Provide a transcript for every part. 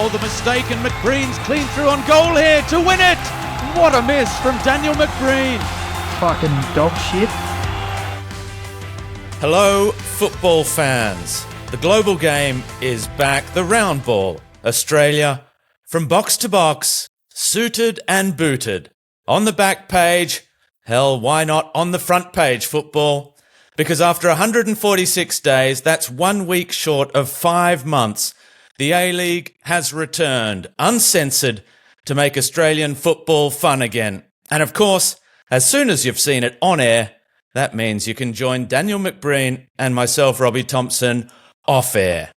Oh, the mistake, and McBreen's clean through on goal here to win it. What a miss from Daniel McBreen. Fucking dog shit. Hello, football fans. The global game is back. The round ball. Australia, from box to box, suited and booted. On the back page, hell, why not on the front page, football? Because after 146 days, that's 1 week short of 5 months, the A-League has returned, uncensored, to make Australian football fun again. And of course, as soon as you've seen it on air, that means you can join Daniel McBreen and myself, Robbie Thompson, off air.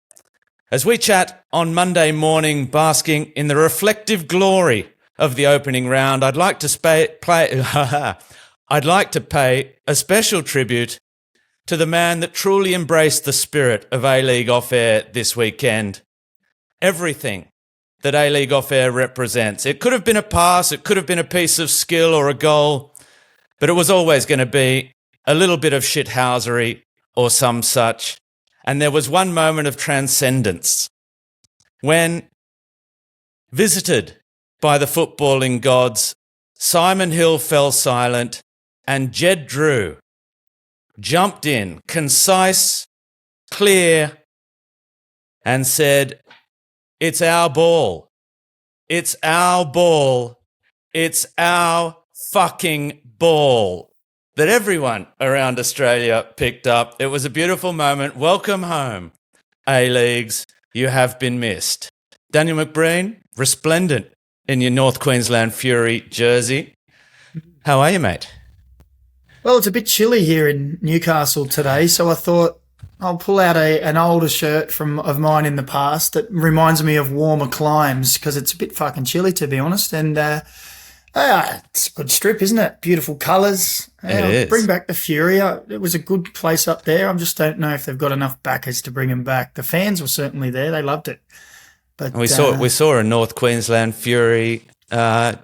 As we chat on Monday morning, basking in the reflective glory of the opening round, I'd like to pay a special tribute to the man that truly embraced the spirit of A-League Off Air this weekend. Everything that A-League Off Air represents. It could have been a pass, it could have been a piece of skill or a goal, but it was always going to be a little bit of shithousery or some such. And there was one moment of transcendence when, visited by the footballing gods, Simon Hill fell silent and Jed Drew jumped in, concise, clear, and said, "It's our ball. It's our ball. It's our fucking ball." That everyone around Australia picked up. It was a beautiful moment. Welcome home, A-Leagues. You have been missed. Daniel McBreen, resplendent in your North Queensland Fury jersey. How are you, mate? Well, it's a bit chilly here in Newcastle today, so I thought I'll pull out an older shirt of mine in the past that reminds me of warmer climes because it's a bit fucking chilly, to be honest. And it's a good strip, isn't it? Beautiful colours. It is. Bring back the Fury. It was a good place up there. I just don't know if they've got enough backers to bring them back. The fans were certainly there. They loved it. But we saw a North Queensland Fury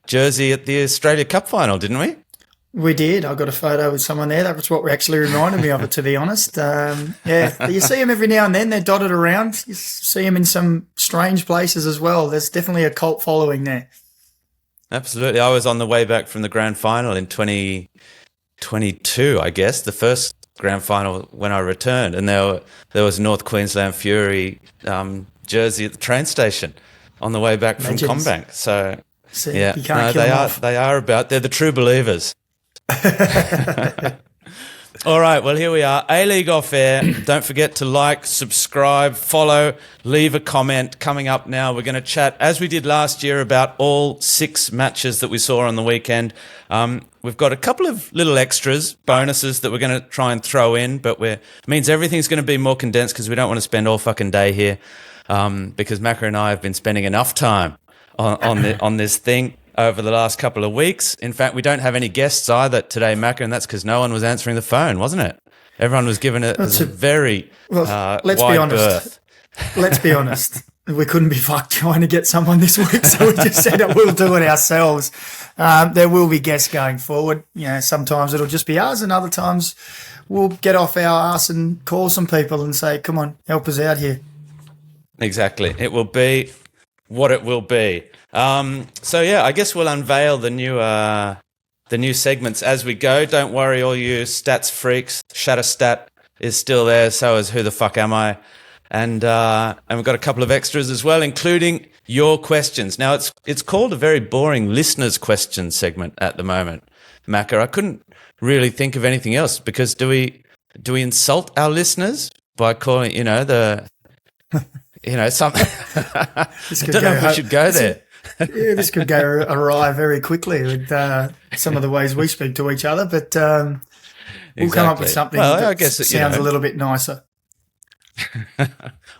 jersey at the Australia Cup final, didn't we? We did. I got a photo with someone there. That was what actually reminded me of it, to be honest. Yeah, you see them every now and then. They're dotted around. You see them in some strange places as well. There's definitely a cult following there. Absolutely. I was on the way back from the grand final in 2022, I guess, the first grand final when I returned, and there was a North Queensland Fury jersey at the train station on the way back from Combank. So, yeah, you can't kill them off. They are they're the true believers. All right, well, here we are, A-League Off Air. Don't forget to like, subscribe, follow, leave a comment. Coming up now, we're going to chat, as we did last year, about all 6 matches that we saw on the weekend. We've got a couple of little extras, bonuses that we're going to try and throw in, but it means everything's going to be more condensed because we don't want to spend all fucking day here because Macca and I have been spending enough time on this thing over the last couple of weeks. In fact, we don't have any guests either today, Macca, and that's because no one was answering the phone, wasn't it? Everyone was given a very let's wide be honest. berth. Let's be honest. We couldn't be fucked trying to get someone this week, so we just said that we'll do it ourselves. There will be guests going forward. You know, sometimes it'll just be us, and other times we'll get off our ass and call some people and say, "Come on, help us out here." Exactly. It will be what it will be. So yeah, I guess we'll unveil the new segments as we go. Don't worry, all you stats freaks. Shat-a-stat is still there. So is Who the Fuck Am I? And we've got a couple of extras as well, including your questions. Now it's called a very boring listeners' question segment at the moment, Macca. I couldn't really think of anything else because do we insult our listeners by calling something? I don't know if we should go there. Yeah, this could go awry very quickly with some of the ways we speak to each other, but we'll come up with something that sounds a little bit nicer.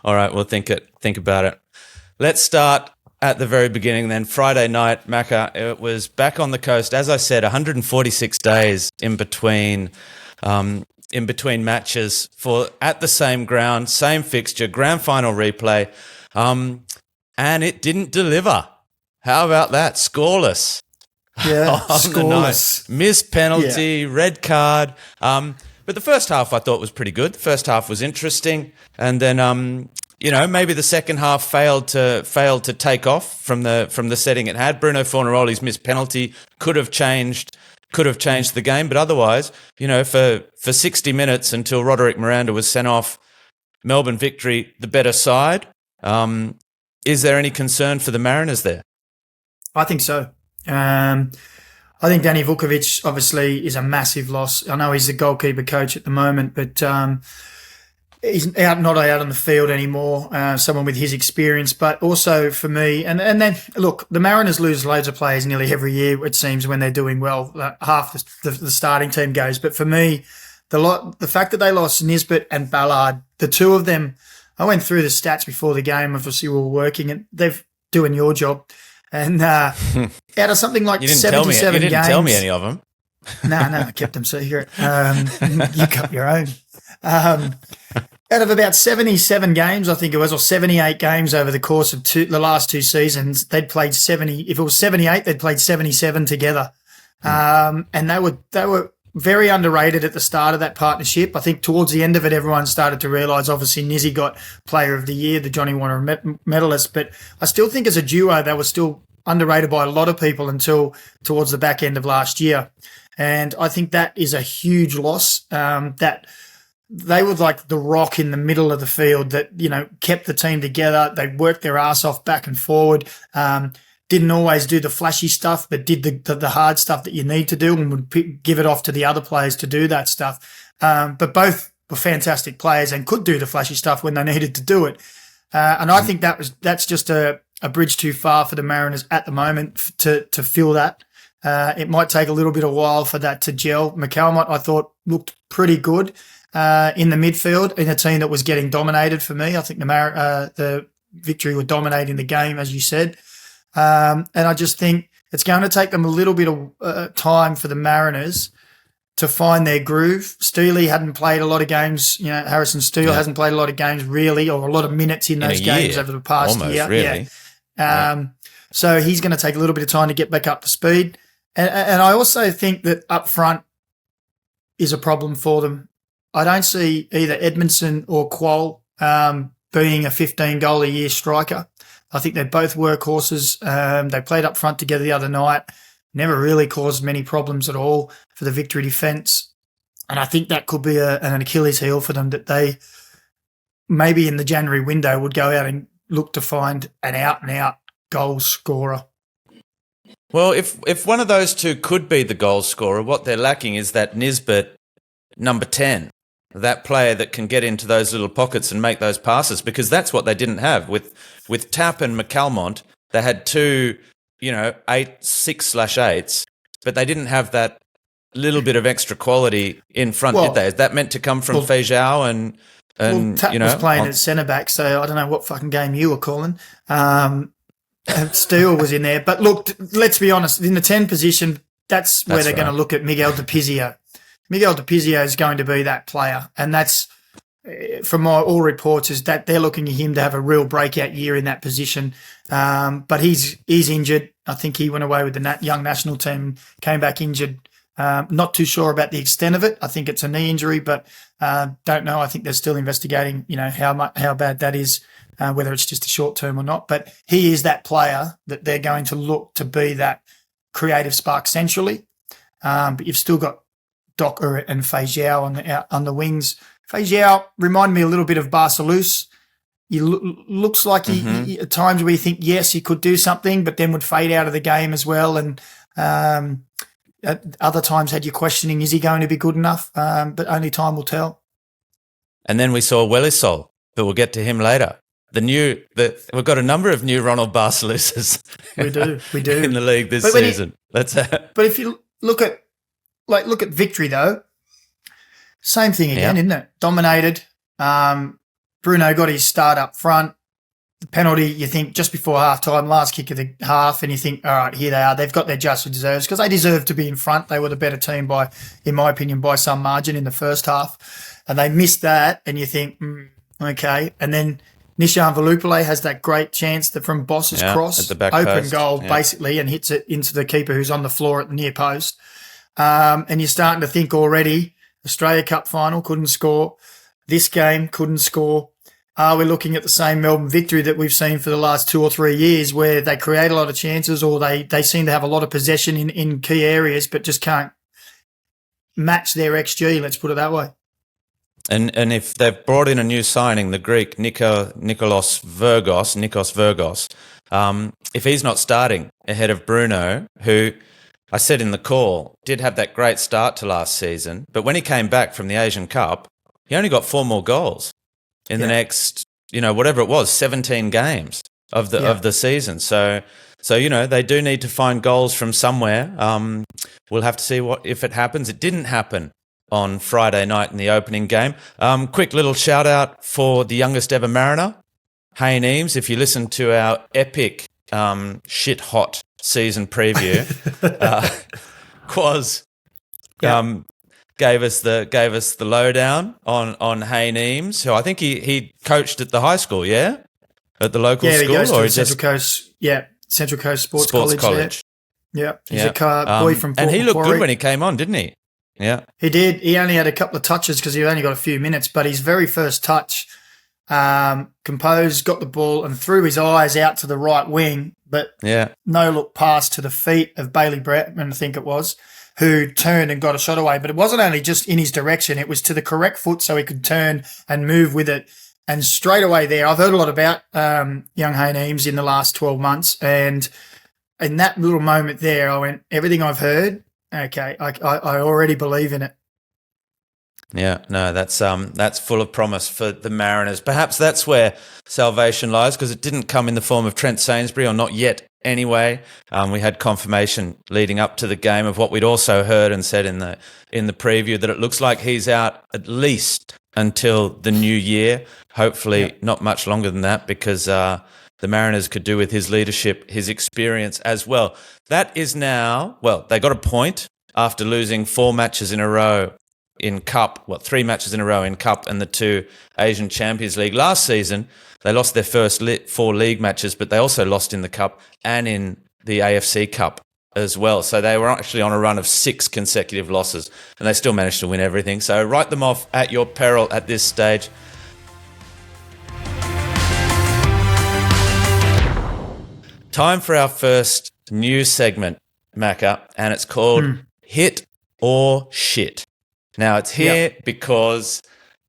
All right, we'll think about it. Let's start at the very beginning then. Friday night, Macca, it was back on the coast. As I said, 146 days in between matches at the same ground, same fixture, grand final replay, and it didn't deliver. How about that? Scoreless. Yeah, scoreless. Missed penalty, red card. But the first half I thought was pretty good. The first half was interesting. And then maybe the second half failed to take off from the setting it had. Bruno Fornaroli's missed penalty could have changed the game, but otherwise, for 60 minutes until Roderick Miranda was sent off, Melbourne Victory the better side. Is there any concern for the Mariners there? I think so. I think Danny Vukovic obviously is a massive loss. I know he's the goalkeeper coach at the moment, but he's not out on the field anymore, someone with his experience. But also for me, and then, look, the Mariners lose loads of players nearly every year, it seems, when they're doing well. Half the starting team goes. But for me, the fact that they lost Nisbet and Ballard, the two of them, I went through the stats before the game. Obviously, we were working, and they're doing your job. And out of something like 77 games. You didn't tell me any of them. No, I kept them secret. You cut your own. Out of about 77 games, I think it was, or 78 games over the course of the last two seasons, they'd played 70. If it was 78, they'd played 77 together. And they were very underrated at the start of that partnership. I think towards the end of it, everyone started to realise, obviously, Nizzy got Player of the Year, the Johnny Warner medalist, but I still think as a duo, they were still underrated by a lot of people until towards the back end of last year. And I think that is a huge loss, that they were like the rock in the middle of the field that, kept the team together. They worked their ass off back and forward. Didn't always do the flashy stuff, but did the hard stuff that you need to do and would give it off to the other players to do that stuff. But both were fantastic players and could do the flashy stuff when they needed to do it. And I think that's just a bridge too far for the Mariners at the moment to fill that. It might take a little bit of while for that to gel. McCalmont, I thought, looked pretty good in the midfield in a team that was getting dominated for me. I think the Victory were dominating the game, as you said. And I just think it's going to take them a little bit of time for the Mariners to find their groove. Steele hadn't played a lot of games. Harrison Steele hasn't played a lot of games really, or a lot of minutes in those games over the past year. Really. Yeah. So he's going to take a little bit of time to get back up to speed. And I also think that up front is a problem for them. I don't see either Edmondson or Quoll being a 15-goal-a-year striker. I think they're both workhorses. They played up front together the other night. Never really caused many problems at all for the Victory defence. And I think that could be an Achilles heel for them, that they maybe in the January window would go out and look to find an out-and-out goal scorer. Well, if one of those two could be the goal scorer, what they're lacking is that Nisbet number 10. That player that can get into those little pockets and make those passes, because that's what they didn't have. With Tapp and McCalmont, they had two, 6/8s, but they didn't have that little bit of extra quality in front, did they? Is that meant to come from Feijão and Tapp was playing at centre-back, so I don't know what fucking game you were calling. Steele was in there. But look, let's be honest, in the 10 position, that's where they're going to look at Miguel de Pizio. Miguel de Pizio is going to be that player, and that's, from all reports, is that they're looking at him to have a real breakout year in that position. But he's injured. I think he went away with the young national team, came back injured. Not too sure about the extent of it. I think it's a knee injury, but don't know. I think they're still investigating, how bad that is, whether it's just a short term or not. But he is that player that they're going to look to be that creative spark centrally. But you've still got Docker and Feijão on the wings. Feijão reminded me a little bit of Barcelus. He looks like he at times where you think, yes, he could do something, but then would fade out of the game as well. And at other times had you questioning, is he going to be good enough? But only time will tell. And then we saw Wellisol, but we'll get to him later. We've got a number of new Ronald Barceluses. We do in the league this season. But if you look at Victory though, same thing again, isn't it? Dominated. Bruno got his start up front. The penalty, you think just before half-time, last kick of the half, and you think, all right, here they are. They've got their just deserves because they deserve to be in front. They were the better team in my opinion, by some margin in the first half. And they missed that, and you think, okay. And then Nishan Velupile has that great chance from Boss's cross, at the back open post. goal basically, and hits it into the keeper who's on the floor at the near post. And you're starting to think already, Australia Cup final, couldn't score. This game, couldn't score. are we looking at the same Melbourne victory that we've seen for the last 2 or 3 years, where they create a lot of chances, or they seem to have a lot of possession in key areas, but just can't match their XG, let's put it that way. And if they've brought in a new signing, the Greek Nikos Virgos, if he's not starting ahead of Bruno, who I said in the call did have that great start to last season, but when he came back from the Asian Cup, he only got 4 more goals in the next, whatever it was, 17 games of the season. So they do need to find goals from somewhere. We'll have to see if it happens. It didn't happen on Friday night in the opening game. Quick little shout out for the youngest ever Mariner, Hayne Eames. If you listen to our epic shit hot season preview, Quaz gave us the lowdown on Hayne Eames, who I think he coached at the high school, at the local school, he goes or to Central Coast, Central Coast Sports College. Yeah, he's a boy from Port and he looked Macquarie. good when he came on, didn't he? Yeah, he did. He only had a couple of touches because he only got a few minutes, but his very first touch, composed, got the ball and threw his eyes out to the right wing, but no look pass to the feet of Bailey Bratman, I think it was, who turned and got a shot away. But it wasn't only just in his direction, it was to the correct foot so he could turn and move with it. And straight away there, I've heard a lot about young Hayne Eames in the last 12 months, and in that little moment there, I went, everything I've heard, okay, I already believe in it. Yeah, no, that's full of promise for the Mariners. Perhaps that's where salvation lies, because it didn't come in the form of Trent Sainsbury, or not yet anyway. We had confirmation leading up to the game of what we'd also heard and said in the preview, that it looks like he's out at least until the new year. Hopefully not much longer than that, because the Mariners could do with his leadership, his experience as well. That is now, they got a point after losing 4 matches in a row in Cup, 3 matches in a row in Cup and the 2 Asian Champions League. Last season, they lost their first 4 league matches, but they also lost in the Cup and in the AFC Cup as well. So they were actually on a run of 6 consecutive losses, and they still managed to win everything. So write them off at your peril at this stage. Time for our first new segment, Macca, and it's called Hit or Shit. Now, it's here because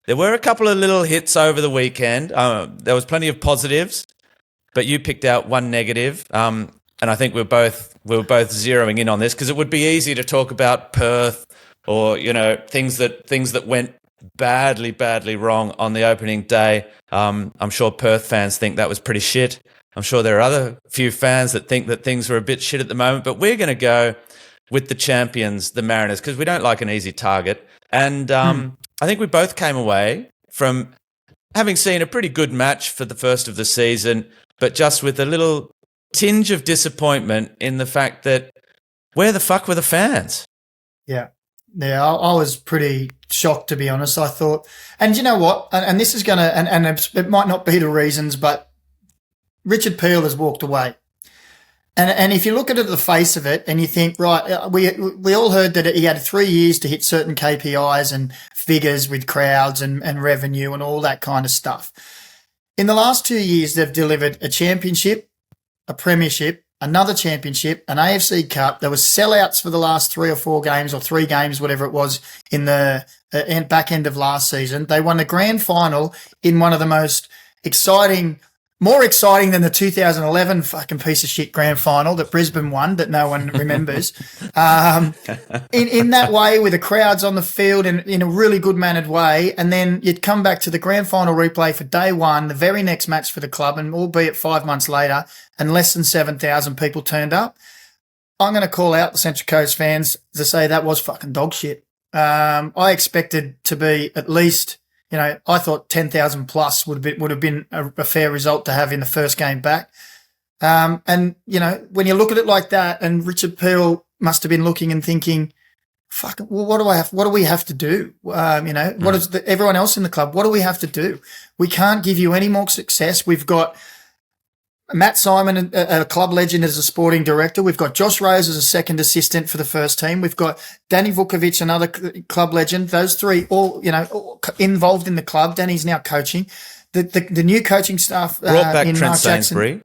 there were a couple of little hits over the weekend. There was plenty of positives, but you picked out one negative. And I think we were both zeroing in on this, because it would be easy to talk about Perth, or things that went badly wrong on the opening day. I'm sure Perth fans think that was pretty shit. I'm sure there are other few fans that think that things were a bit shit at the moment, but we're going to go with the champions, the Mariners, because we don't like an easy target. And I think we both came away from having seen a pretty good match for the first of the season, but just with a little tinge of disappointment in the fact that where the fuck were the fans? Yeah, I was pretty shocked, to be honest. I thought, and you know what, and this is going to, and it might not be the reasons, but Richard Peel has walked away. And if you look at it at the face of it and you think, right, we all heard that he had 3 years to hit certain KPIs and figures with crowds and revenue and all that kind of stuff. In the last 2 years, they've delivered a championship, a premiership, another championship, an AFC Cup. There was sellouts for the last 3 or 4 games, or 3 games, whatever it was, in the back end of last season. They won the grand final in one of the most exciting, more exciting than the 2011 fucking piece of shit grand final that Brisbane won that no one remembers. In that way, with the crowds on the field and in a really good mannered way. And then you'd come back to the grand final replay for day one, the very next match for the club, and albeit 5 months later, and less than 7,000 people turned up. I'm going to call out the Central Coast fans to say that was fucking dog shit. I expected to be at least, I thought 10,000 plus would have been a fair result to have in the first game back. And, when you look at it like that, and Richard Peel must have been looking and thinking, fuck, well, what do we have to do? What is everyone else in the club? What do we have to do? We can't give you any more success. We've got Matt Simon, a club legend, as a sporting director. We've got Josh Rose as a second assistant for the first team. We've got Danny Vukovic, another club legend. Those three all involved in the club. Danny's now coaching. The new coaching staff Brought back in Trent Mark Jackson. Sainsbury.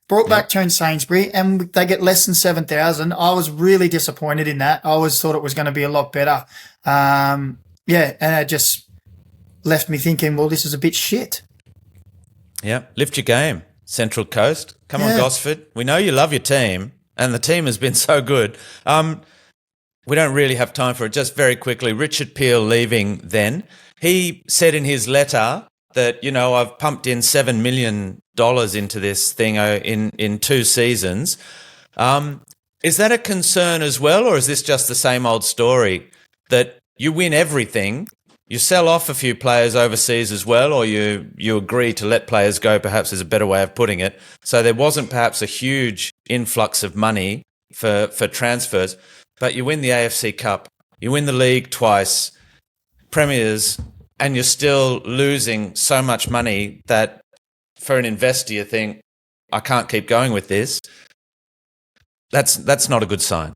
Brought back Trent Sainsbury, and they get less than 7,000. I was really disappointed in that. I always thought it was going to be a lot better. And it just left me thinking, well, this is a bit shit. Yeah, lift your game, Central Coast. Come on, Gosford. We know you love your team, and the team has been so good. We don't really have time for it. Just very quickly, Richard Peel leaving then. He said in his letter that, I've pumped in $7 million into this thing in 2 seasons. Is that a concern as well, or is this just the same old story that you win everything, you sell off a few players overseas as well, or you agree to let players go, perhaps is a better way of putting it. So there wasn't perhaps a huge influx of money for transfers, but you win the AFC Cup, you win the league twice, premiers, and you're still losing so much money that for an investor you think, I can't keep going with this. That's not a good sign.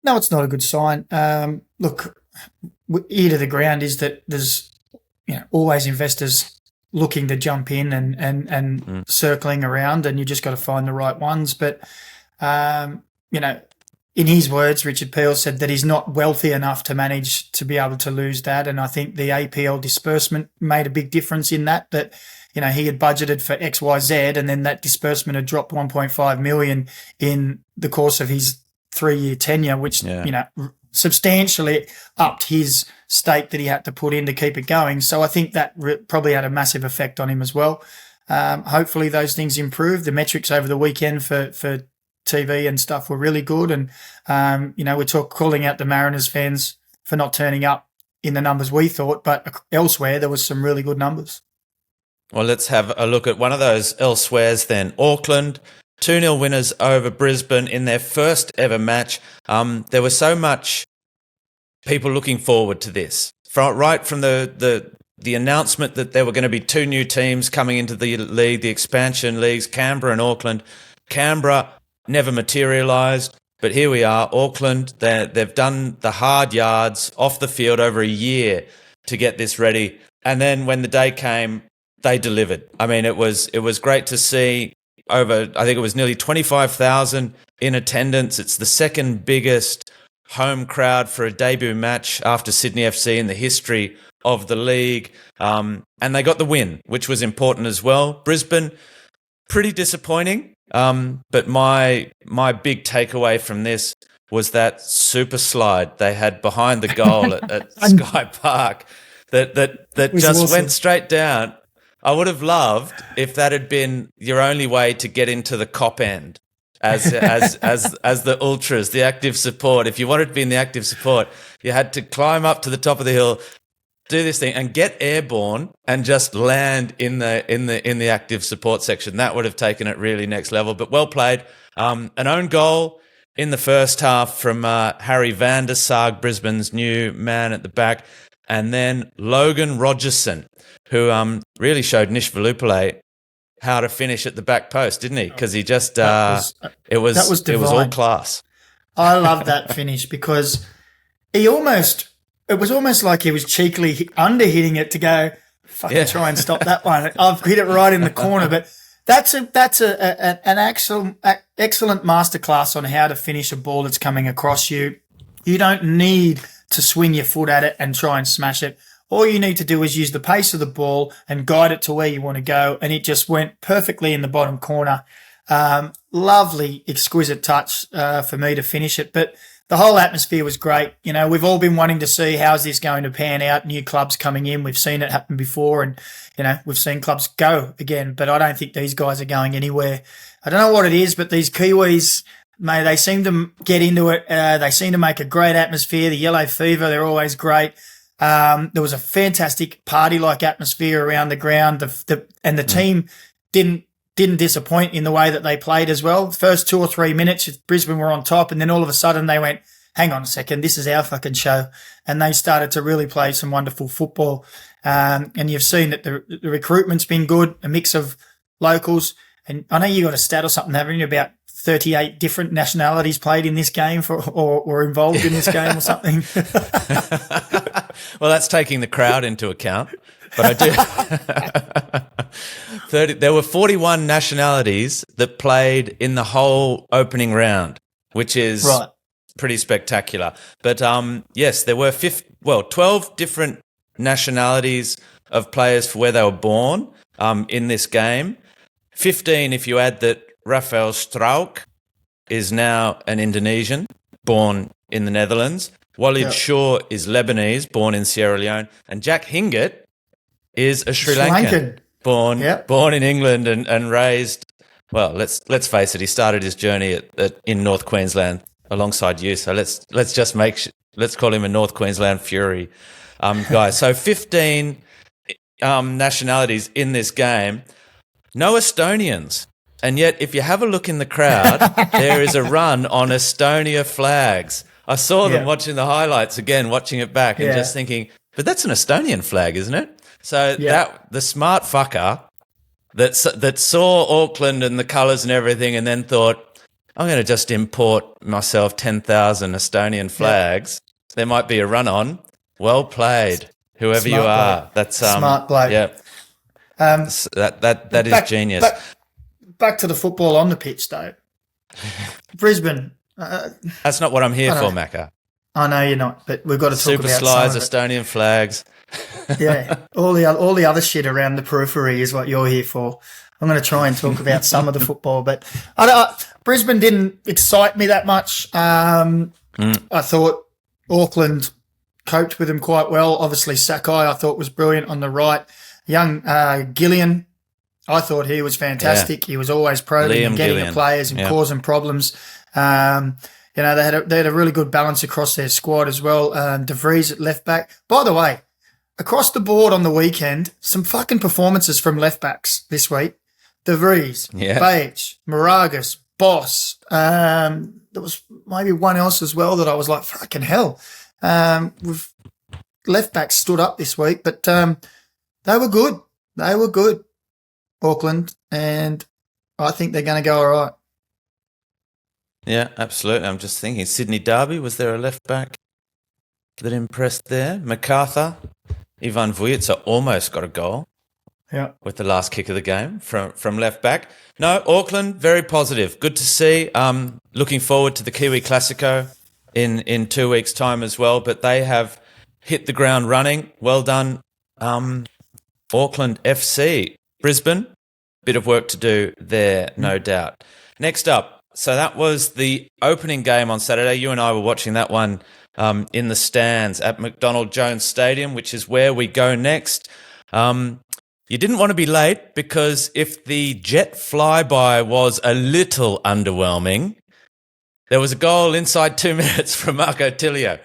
No, it's not a good sign. Look, ear to the ground is that there's always investors looking to jump in and circling around, and you just got to find the right ones. But in his words, Richard Peel said that he's not wealthy enough to manage to be able to lose that, and I think the APL disbursement made a big difference in that. That he had budgeted for XYZ, and then that disbursement had dropped 1.5 million in the course of his 3-year tenure, which substantially upped his stake that he had to put in to keep it going. So I think that probably had a massive effect on him as well. Hopefully those things improve. The metrics over the weekend for TV and stuff were really good, and we're calling out the Mariners fans for not turning up in the numbers we thought, but elsewhere there was some really good numbers. Well, let's have a look at one of those elsewheres then. Auckland, 2-0 winners over Brisbane in their first ever match. There was so much people looking forward to this. Right from the announcement that there were going to be 2 new teams coming into the league, the expansion leagues, Canberra and Auckland. Canberra never materialised, but here we are. Auckland, they've done the hard yards off the field over a year to get this ready. And then when the day came, they delivered. I mean, it was great to see. I think it was nearly 25,000 in attendance. It's the second biggest home crowd for a debut match after Sydney FC in the history of the league. And they got the win, which was important as well. Brisbane, pretty disappointing. But my big takeaway from this was that super slide they had behind the goal at Sky Park that just awesome. Went straight down. I would have loved if that had been your only way to get into the cop end as the ultras, the active support. If you wanted to be in the active support, you had to climb up to the top of the hill, do this thing and get airborne and just land in the active support section. That would have taken it really next level, but well played. An own goal in the first half from Harry van der Sarg, Brisbane's new man at the back. And then Logan Rogerson, who really showed Nish Valupale how to finish at the back post, didn't he? Because he just it was all class. I love that finish because it was almost like he was cheekily under-hitting it to go, fucking try and stop that one. I've hit it right in the corner, but that's an excellent masterclass on how to finish a ball that's coming across you. You don't need to swing your foot at it and try and smash it. All you need to do is use the pace of the ball and guide it to where you want to go, and it just went perfectly in the bottom corner. Lovely, exquisite touch for me to finish it, but the whole atmosphere was great. We've all been wanting to see how's this going to pan out, new clubs coming in. We've seen it happen before, and, we've seen clubs go again, but I don't think these guys are going anywhere. I don't know what it is, but these Kiwis, mate, they seem to get into it. They seem to make a great atmosphere. The yellow fever, they're always great. There was a fantastic party-like atmosphere around the ground, and the team didn't disappoint in the way that they played as well. First 2 or 3 minutes, Brisbane were on top, and then all of a sudden they went, hang on a second, this is our fucking show. And they started to really play some wonderful football. And you've seen that the recruitment's been good, a mix of locals, And I know you got a stat or something, haven't you, about 38 different nationalities played in this game or involved in this game or something? Well, that's taking the crowd into account. But I do. There were 41 nationalities that played in the whole opening round, which is pretty spectacular. But yes, there were 12 different nationalities of players for where they were born in this game. 15 if you add that Rafael Struijk is now an Indonesian, born in the Netherlands. Walid Shaw is Lebanese, born in Sierra Leone. And Jack Hingett is a Sri Lankan, born in England and raised. Well, let's face it. He started his journey in North Queensland alongside you. So let's just let's call him a North Queensland Fury guy. So 15 nationalities in this game. No Estonians. And yet, if you have a look in the crowd, there is a run on Estonia flags. I saw them watching the highlights again, watching it back, and just thinking, but that's an Estonian flag, isn't it? So that the smart fucker that saw Auckland and the colours and everything, and then thought, I'm going to just import myself 10,000 Estonian flags. There might be a run on. Well played, whoever you are. Bloke. That's smart bloke. Yeah. That is genius. Back to the football on the pitch, though. Brisbane. That's not what I'm here for, Macca. I know you're not, but we've got to talk Super about slides, some Estonian flags. Yeah, all the other shit around the periphery is what you're here for. I'm going to try and talk about some of the football, but Brisbane didn't excite me that much. I thought Auckland coped with them quite well. Obviously, Sakai I thought was brilliant on the right. Young Gillian, I thought he was fantastic. Yeah. He was always probing and getting the players and causing problems. They had a really good balance across their squad as well. De Vries at left back. By the way, across the board on the weekend, some fucking performances from left backs this week. De Vries, Beige, Moragas, Boss. There was maybe one else as well that I was like, fucking hell. With left backs stood up this week, but they were good. They were good, Auckland, and I think they're going to go all right. Yeah, absolutely. I'm just thinking, Sydney Derby, was there a left back that impressed there? MacArthur, Ivan Vujica almost got a goal. Yeah, with the last kick of the game from left back. No, Auckland, very positive. Good to see. Looking forward to the Kiwi Classico in 2 weeks' time as well. But they have hit the ground running. Well done, Auckland FC. Brisbane, bit of work to do there, no doubt. Next up, so that was the opening game on Saturday. You and I were watching that one in the stands at McDonald Jones Stadium, which is where we go next. You didn't want to be late because if the jet flyby was a little underwhelming, there was a goal inside 2 minutes from Marco Tilio.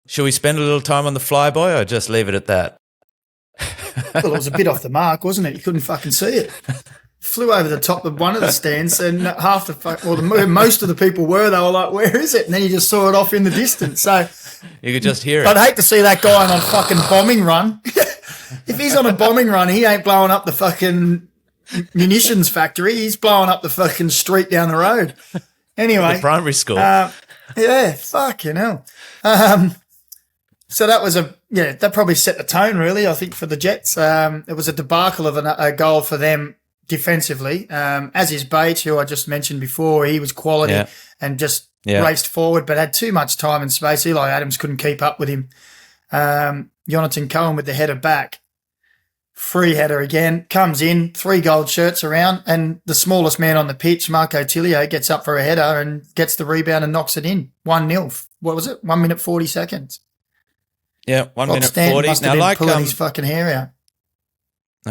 Should we spend a little time on the flyby or just leave it at that? Well, it was a bit off the mark, wasn't it? You couldn't fucking see it. Flew over the top of one of the stands and most of the people they were like, where is it? And then you just saw it off in the distance. So you could just hear it. I'd hate to see that guy on a fucking bombing run. If he's on a bombing run, he ain't blowing up the fucking munitions factory. He's blowing up the fucking street down the road. Anyway. The primary school. Yeah, fucking hell. So that was that probably set the tone really, I think, for the Jets. It was a debacle of a goal for them defensively. As is Bates, who I just mentioned before, he was quality and just raced forward but had too much time and space. Eli Adams couldn't keep up with him. Jonathan Cohen with the header back. Free header again. Comes in, 3 gold shirts around, and the smallest man on the pitch, Marco Tilio, gets up for a header and gets the rebound and knocks it in. 1-0. What was it? 1 minute 40 seconds. Yeah, 1 minute Stan 40. Must have been pulling his fucking hair out.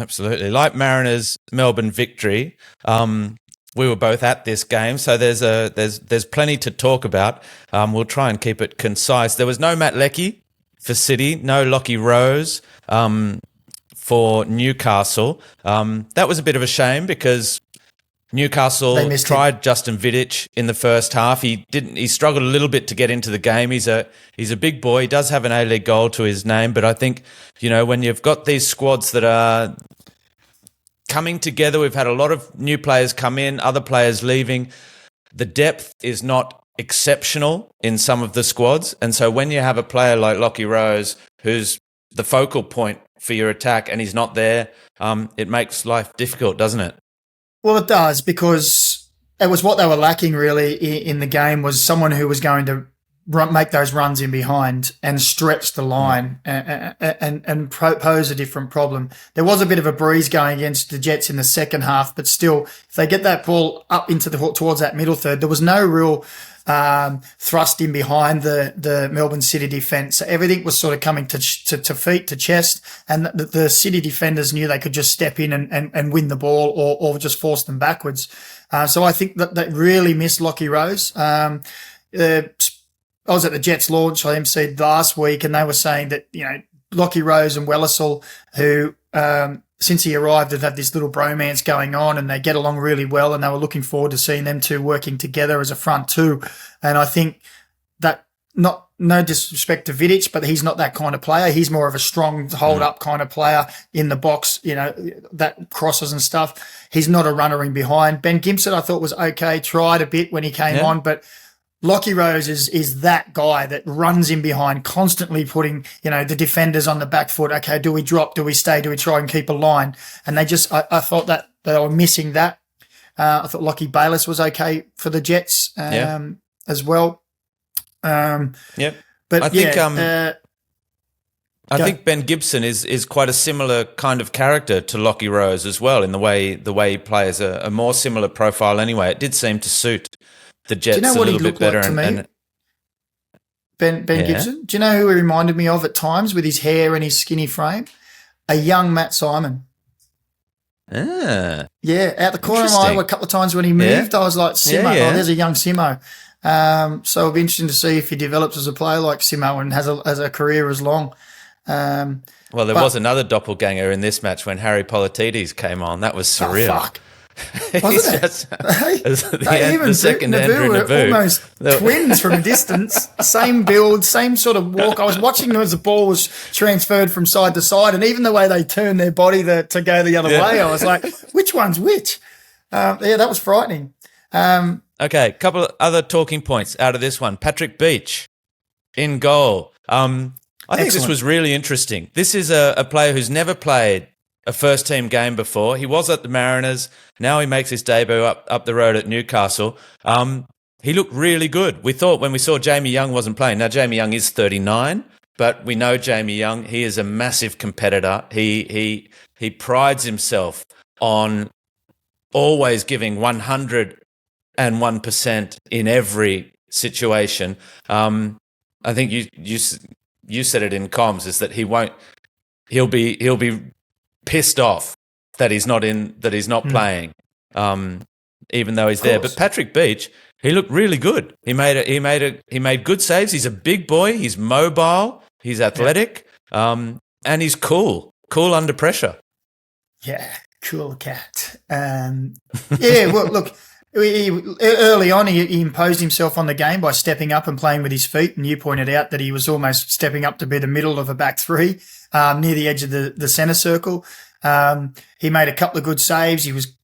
Absolutely. Like Mariners' Melbourne victory, we were both at this game, so there's plenty to talk about. We'll try and keep it concise. There was no Matt Leckie for City, no Lockie Rose for Newcastle. That was a bit of a shame because Newcastle tried Justin Vidic in the first half. He struggled a little bit to get into the game. He's a big boy. He does have an A-League goal to his name, but I think, when you've got these squads that are coming together. We've had a lot of new players come in, other players leaving. The depth is not exceptional in some of the squads. And so when you have a player like Lockie Rose, who's the focal point for your attack, and he's not there, it makes life difficult, doesn't it? Well, it does, because it was what they were lacking really in the game, was someone who was going to make those runs in behind and stretch the line and pose a different problem. There was a bit of a breeze going against the Jets in the second half, but still, if they get that ball up into towards that middle third, there was no real thrust in behind the Melbourne City defence. So everything was sort of coming to feet, to chest, and the City defenders knew they could just step in and win the ball or just force them backwards. So I think that really missed Lockie Rose. I was at the Jets launch, I emceed last week, and they were saying that, Lockie Rose and Wellesley, who since he arrived have had this little bromance going on, and they get along really well, and they were looking forward to seeing them two working together as a front two. And I think that, no disrespect to Vidic, but he's not that kind of player. He's more of a strong hold-up kind of player in the box, that crosses and stuff. He's not a runner in behind. Ben Gibson, I thought, was okay, tried a bit when he came on, but Lockie Rose is that guy that runs in behind, constantly putting, the defenders on the back foot. Okay, do we drop? Do we stay? Do we try and keep a line? And I thought that they were missing that. I thought Lockie Bayliss was okay for the Jets as well. But I think Ben Gibson is quite a similar kind of character to Lockie Rose as well, in the way he plays, a more similar profile anyway. It did seem to suit the Jets a little bit better. Ben Gibson? Do you know who he reminded me of at times with his hair and his skinny frame? A young Matt Simon. Ah. Yeah, out the corner of my eye a couple of times when he moved, I was like, Simo, there's a young Simo. So it'll be interesting to see if he develops as a player like Simo and has a career as long. There was another doppelganger in this match when Harry Politidis came on. That was surreal. Oh, fuck. Wasn't it? The second Andrew were Naboo. Almost twins from a distance. Same build, same sort of walk. I was watching them as the ball was transferred from side to side, and even the way they turned their body to go the other way, I was like, which one's which? That was frightening. Okay, a couple of other talking points out of this one. Patrick Beach in goal. I think this was really interesting. This is a player who's never played a first-team game before. He was at the Mariners. Now he makes his debut up the road at Newcastle. He looked really good. We thought when we saw Jamie Young wasn't playing. Now, Jamie Young is 39, but we know Jamie Young. He is a massive competitor. He prides himself on always giving 101% in every situation. I think you said it in comms, is that he'll be pissed off that he's not playing, even though he's there. But Patrick Beach, he looked really good. He made good saves. He's a big boy. He's mobile. He's athletic, and he's cool under pressure. Yeah, cool cat. Well, look. Early on, he imposed himself on the game by stepping up and playing with his feet. And you pointed out that he was almost stepping up to be the middle of a back three, near the edge of the centre circle. He made a couple of good saves. He was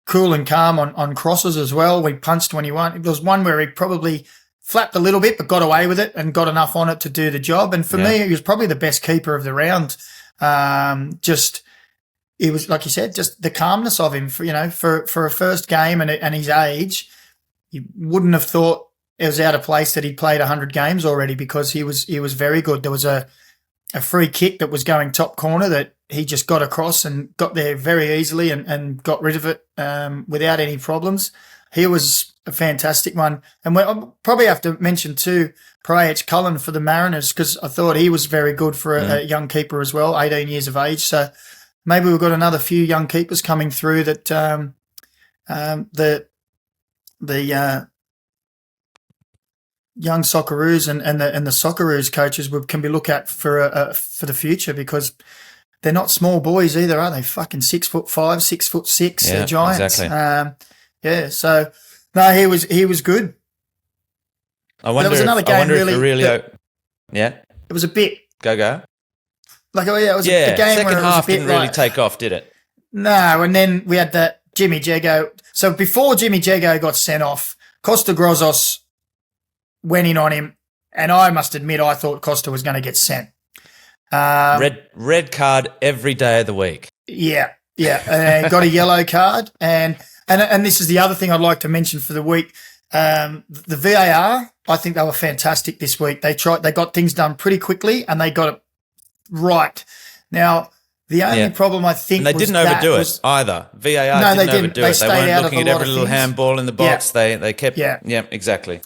cool and calm on crosses as well. We punched when he won. There was one where he probably flapped a little bit, but got away with it and got enough on it to do the job. And for me, he was probably the best keeper of the round. It was, like you said, just the calmness of him for a first game and his age. You wouldn't have thought it was out of place that he'd played 100 games already, because he was very good. There was a free kick that was going top corner that he just got across and got there very easily and got rid of it without any problems. He was a fantastic one. And I'll probably have to mention too, Praich Cullen for the Mariners, because I thought he was very good for a young keeper as well, 18 years of age. So maybe we've got another few young keepers coming through that the young Socceroos and the Socceroos coaches can be looked at for the future, because they're not small boys either, are they? Fucking 6'5", 6'6", they're giants. Exactly. So no, he was good. I wonder. There was another game It was a bit go. like, it was the game second where it was half a bit didn't really take off, did it? No, and then we had that Jimmy Jego. So before Jimmy Jego got sent off, Costa Grozos went in on him, and I must admit I thought Costa was going to get sent. Red card every day of the week. Yeah, and got a yellow card, and this is the other thing I'd like to mention for the week. The VAR, I think they were fantastic this week. They got things done pretty quickly, and they got it right. Now, the only problem I think and they didn't overdo it either. VAR didn't overdo it. They weren't looking at every little handball in the box. Yeah. They kept. Yeah, exactly.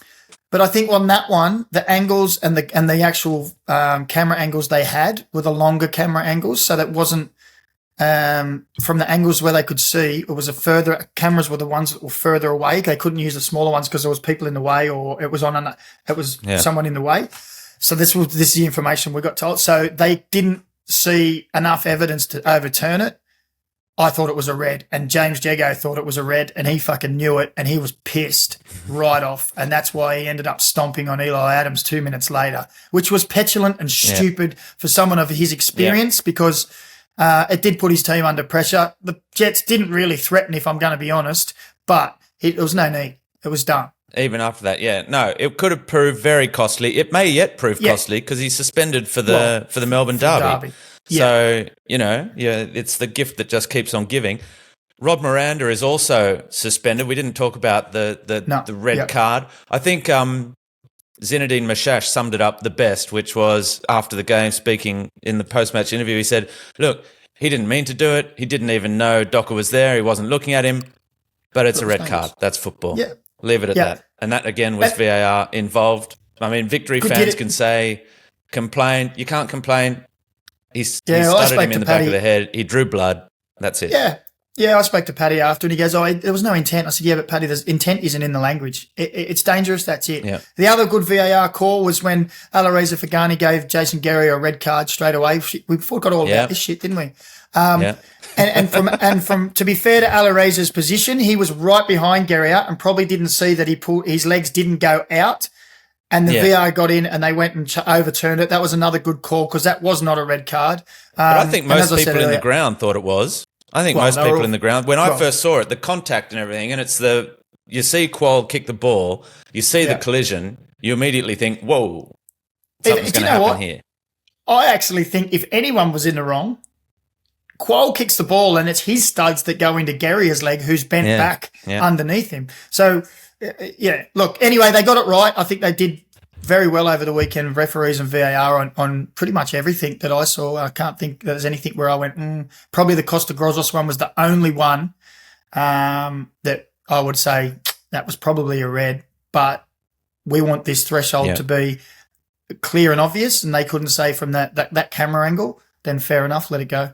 But I think on that one, the angles and the actual camera angles they had were the longer camera angles, so that wasn't from the angles where they could see. It was cameras were the ones that were further away. They couldn't use the smaller ones because there was people in the way, or it was someone in the way. So this is the information we got told. So they didn't see enough evidence to overturn it. I thought it was a red, and James Jego thought it was a red, and he fucking knew it, and he was pissed right off, and that's why he ended up stomping on Eli Adams 2 minutes later, which was petulant and stupid for someone of his experience because it did put his team under pressure. The Jets didn't really threaten, if I'm going to be honest, but it was no need. It was done. Even after that, no, it could have proved very costly. It may yet prove costly because he's suspended for the Melbourne Derby. So, it's the gift that just keeps on giving. Rob Miranda is also suspended. We didn't talk about the red card. I think Zinedine Mashash summed it up the best, which was after the game, speaking in the post-match interview, he said, look, he didn't mean to do it. He didn't even know Docker was there. He wasn't looking at him. But it's a red card. That's football. Yeah. Leave it at that. And that, again, was VAR involved. I mean, victory fans can say, complain. You can't complain. He studded him in the back of the head. He drew blood. That's it. Yeah, I spoke to Paddy after, and he goes, there was no intent. I said, but Paddy, the intent isn't in the language. It's dangerous, that's it. Yeah. The other good VAR call was when Alireza Fagani gave Jason Guerrier a red card straight away. We forgot all about this shit, didn't we? And from to be fair to Alareza's position, he was right behind Guerrier and probably didn't see that his legs didn't go out. And the VR got in and they went and overturned it. That was another good call because that was not a red card. But I think most people in the ground thought it was. I think most people in the ground, when I first saw it, the contact and everything, and it's you see Quoll kick the ball, you see the collision, you immediately think, whoa, something's going to happen here. I actually think if anyone was in the wrong, Quoll kicks the ball and it's his studs that go into Guerrier's leg who's bent back underneath him. So, look, anyway, they got it right. I think they did very well over the weekend, referees and VAR on pretty much everything that I saw. I can't think there's anything where I went, probably the Costa Grozos one was the only one that I would say that was probably a red, but we want this threshold to be clear and obvious, and they couldn't say from that camera angle, then fair enough, let it go.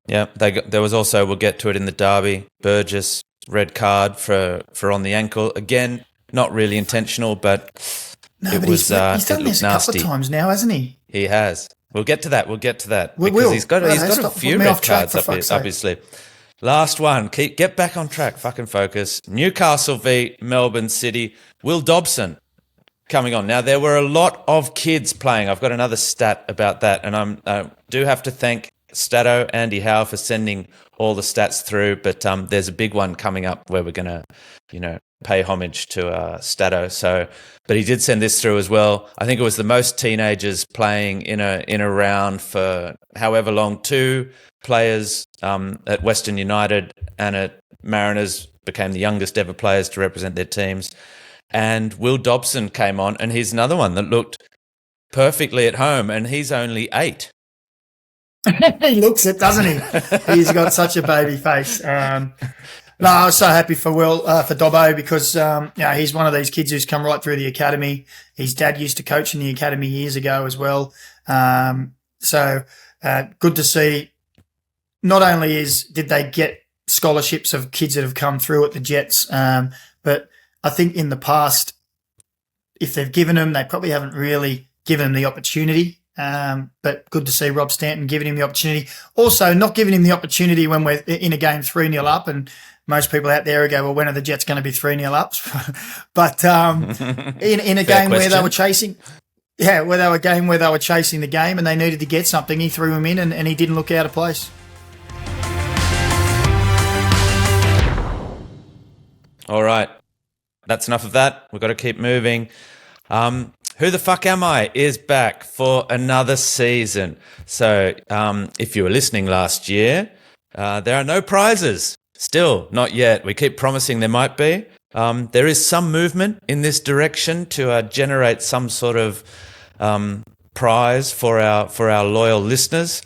Yeah, there was also, we'll get to it in the derby, Burgess, red card for on the ankle. Again, not really intentional, but he's done this a couple of times now, hasn't he? He has. We'll get to that. Because he's got a few red cards up his sleeve. Last one. Get back on track. Fucking focus. Newcastle v Melbourne City. Will Dobson coming on. Now, there were a lot of kids playing. I've got another stat about that, and I do have to thank Stato, Andy Howe, for sending all the stats through, but there's a big one coming up where we're going to, pay homage to Stato. So, but he did send this through as well. I think it was the most teenagers playing in a round for however long. 2 players at Western United and at Mariners became the youngest ever players to represent their teams. And Will Dobson came on, and he's another one that looked perfectly at home, and he's only 8. He looks it, doesn't he? He's got such a baby face. No, I was so happy for Will, for Dobbo, because he's one of these kids who's come right through the academy. His dad used to coach in the academy years ago as well. So good to see. Not only did they get scholarships of kids that have come through at the Jets, but I think in the past, if they've given them, they probably haven't really given them the opportunity. But good to see Rob Stanton giving him the opportunity. Also, not giving him the opportunity when we're in a game 3-0 up, and most people out there go, well, when are the Jets going to be 3-0 up? But in a game where they were chasing, where they were chasing the game and they needed to get something, he threw him in and he didn't look out of place. All right. That's enough of that. We've got to keep moving. Who the Fuck Am I is back for another season. So if you were listening last year, there are no prizes. Still, not yet. We keep promising there might be. There is some movement in this direction to generate some sort of prize for our loyal listeners.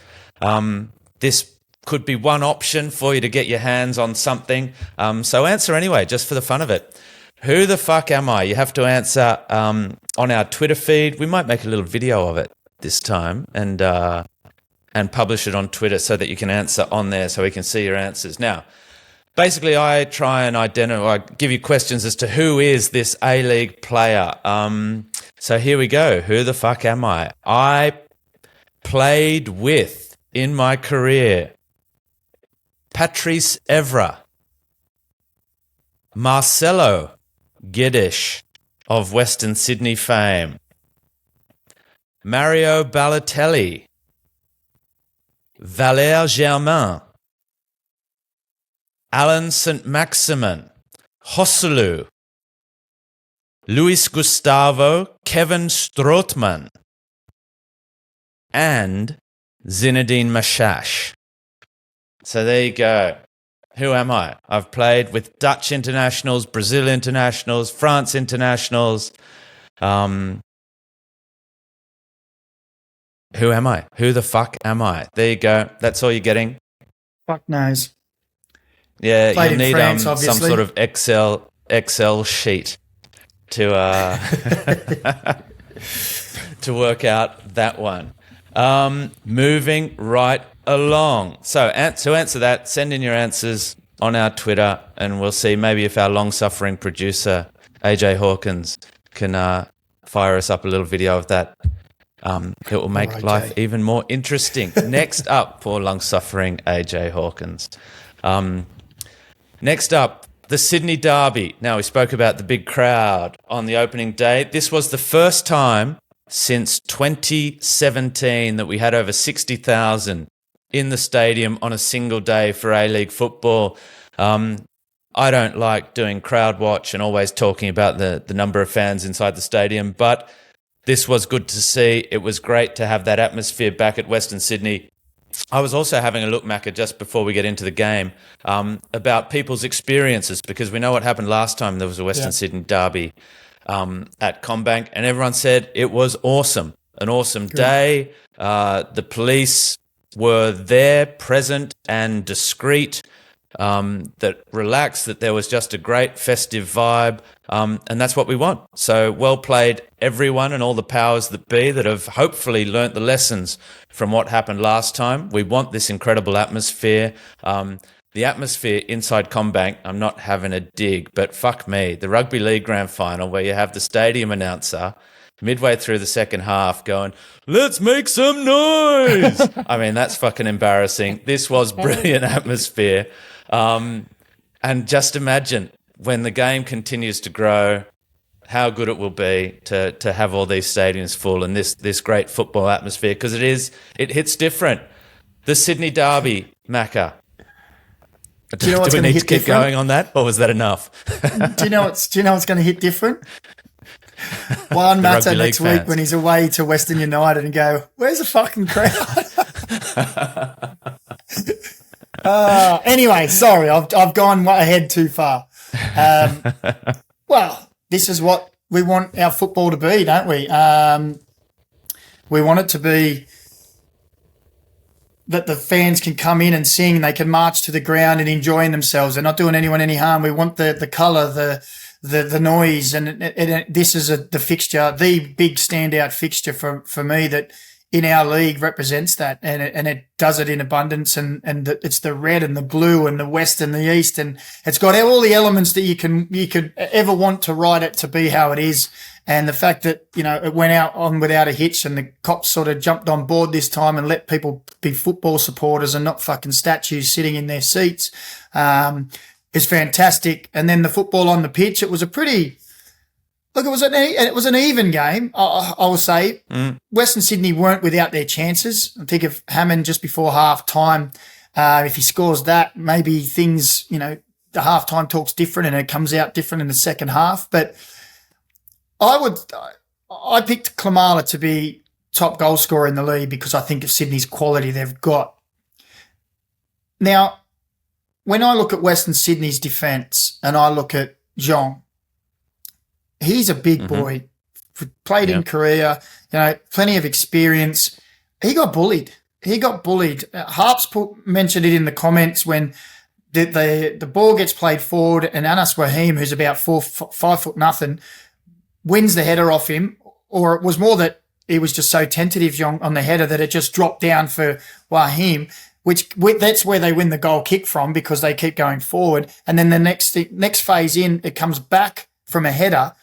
This could be one option for you to get your hands on something. So answer anyway, just for the fun of it. Who the fuck am I? You have to answer on our Twitter feed. We might make a little video of it this time and publish it on Twitter so that you can answer on there so we can see your answers. Now, basically, I try and give you questions as to who is this A-League player. So here we go. Who the fuck am I? I played with, in my career, Patrice Evra, Marcelo Guedes of Western Sydney fame, Mario Balotelli, Valère Germain, Alan St. Maximin, Hosselu, Luis Gustavo, Kevin Strootman, and Zinedine Mashash. So there you go. Who am I? I've played with Dutch internationals, Brazil internationals, France internationals. Who am I? Who the fuck am I? There you go. That's all you're getting. Fuck knows. Yeah, Played you'll in need France, some obviously. sort of Excel sheet to to work out that one. Moving right along. So to answer that, send in your answers on our Twitter, and we'll see maybe if our long-suffering producer AJ Hawkins can fire us up a little video of that. It will make Poor AJ. life even more interesting. Next up, poor long-suffering AJ Hawkins. Next up, the Sydney Derby. Now, we spoke about the big crowd on the opening day. This was the first time since 2017 that we had over 60,000 in the stadium on a single day for A-League football. I don't like doing crowd watch and always talking about the number of fans inside the stadium, but this was good to see. It was great to have that atmosphere back at Western Sydney. I was also having a look, Macca, just before we get into the game, about people's experiences, because we know what happened last time there was a Western Sydney Derby at CommBank, and everyone said it was awesome, an awesome day. The police were there, present and discreet, that relaxed, that there was just a great festive vibe, and that's what we want. So well played, everyone, and all the powers that be that have hopefully learnt the lessons from what happened last time. We want this incredible atmosphere. The atmosphere inside CommBank, I'm not having a dig, but fuck me, the Rugby League Grand Final where you have the stadium announcer midway through the second half going, let's make some noise. I mean, that's fucking embarrassing. This was brilliant atmosphere. And just imagine when the game continues to grow, how good it will be to have all these stadiums full and this great football atmosphere, because it hits different. The Sydney Derby, Macca. Do you know what's Do we going to need hit to keep different? going on that, or was that enough? Do you know what's going to hit different? Juan The Mata rugby league next week fans. when he's away to Western United and go, where's the fucking crowd? Anyway, sorry, I've gone ahead too far. Well, this is what we want our football to be, don't we? We want it to be that the fans can come in and sing, they can march to the ground and enjoying themselves. They're not doing anyone any harm. We want the colour, the noise, and this is the fixture, the big standout fixture for me that in our league represents that, and it does it in abundance, and it's the red and the blue and the west and the east, and it's got all the elements that you could ever want to write it to be how it is. And the fact that, it went out on without a hitch, and the cops sort of jumped on board this time and let people be football supporters and not fucking statues sitting in their seats, is fantastic. And then the football on the pitch, it was it was an even game, I will say. Western Sydney weren't without their chances. I think of Hammond just before half time. If he scores that, maybe things, the halftime talk's different and it comes out different in the second half. But I picked Klimala to be top goal scorer in the league because I think of Sydney's quality they've got. Now, when I look at Western Sydney's defence and I look at Zhong, he's a big boy, played in Korea, plenty of experience. He got bullied. Harps mentioned it in the comments when the ball gets played forward and Anas Wahim, who's about 5 foot nothing, wins the header off him, or it was more that he was just so tentative on the header that it just dropped down for Wahim, that's where they win the goal kick from because they keep going forward. And then the next phase in, it comes back from a header.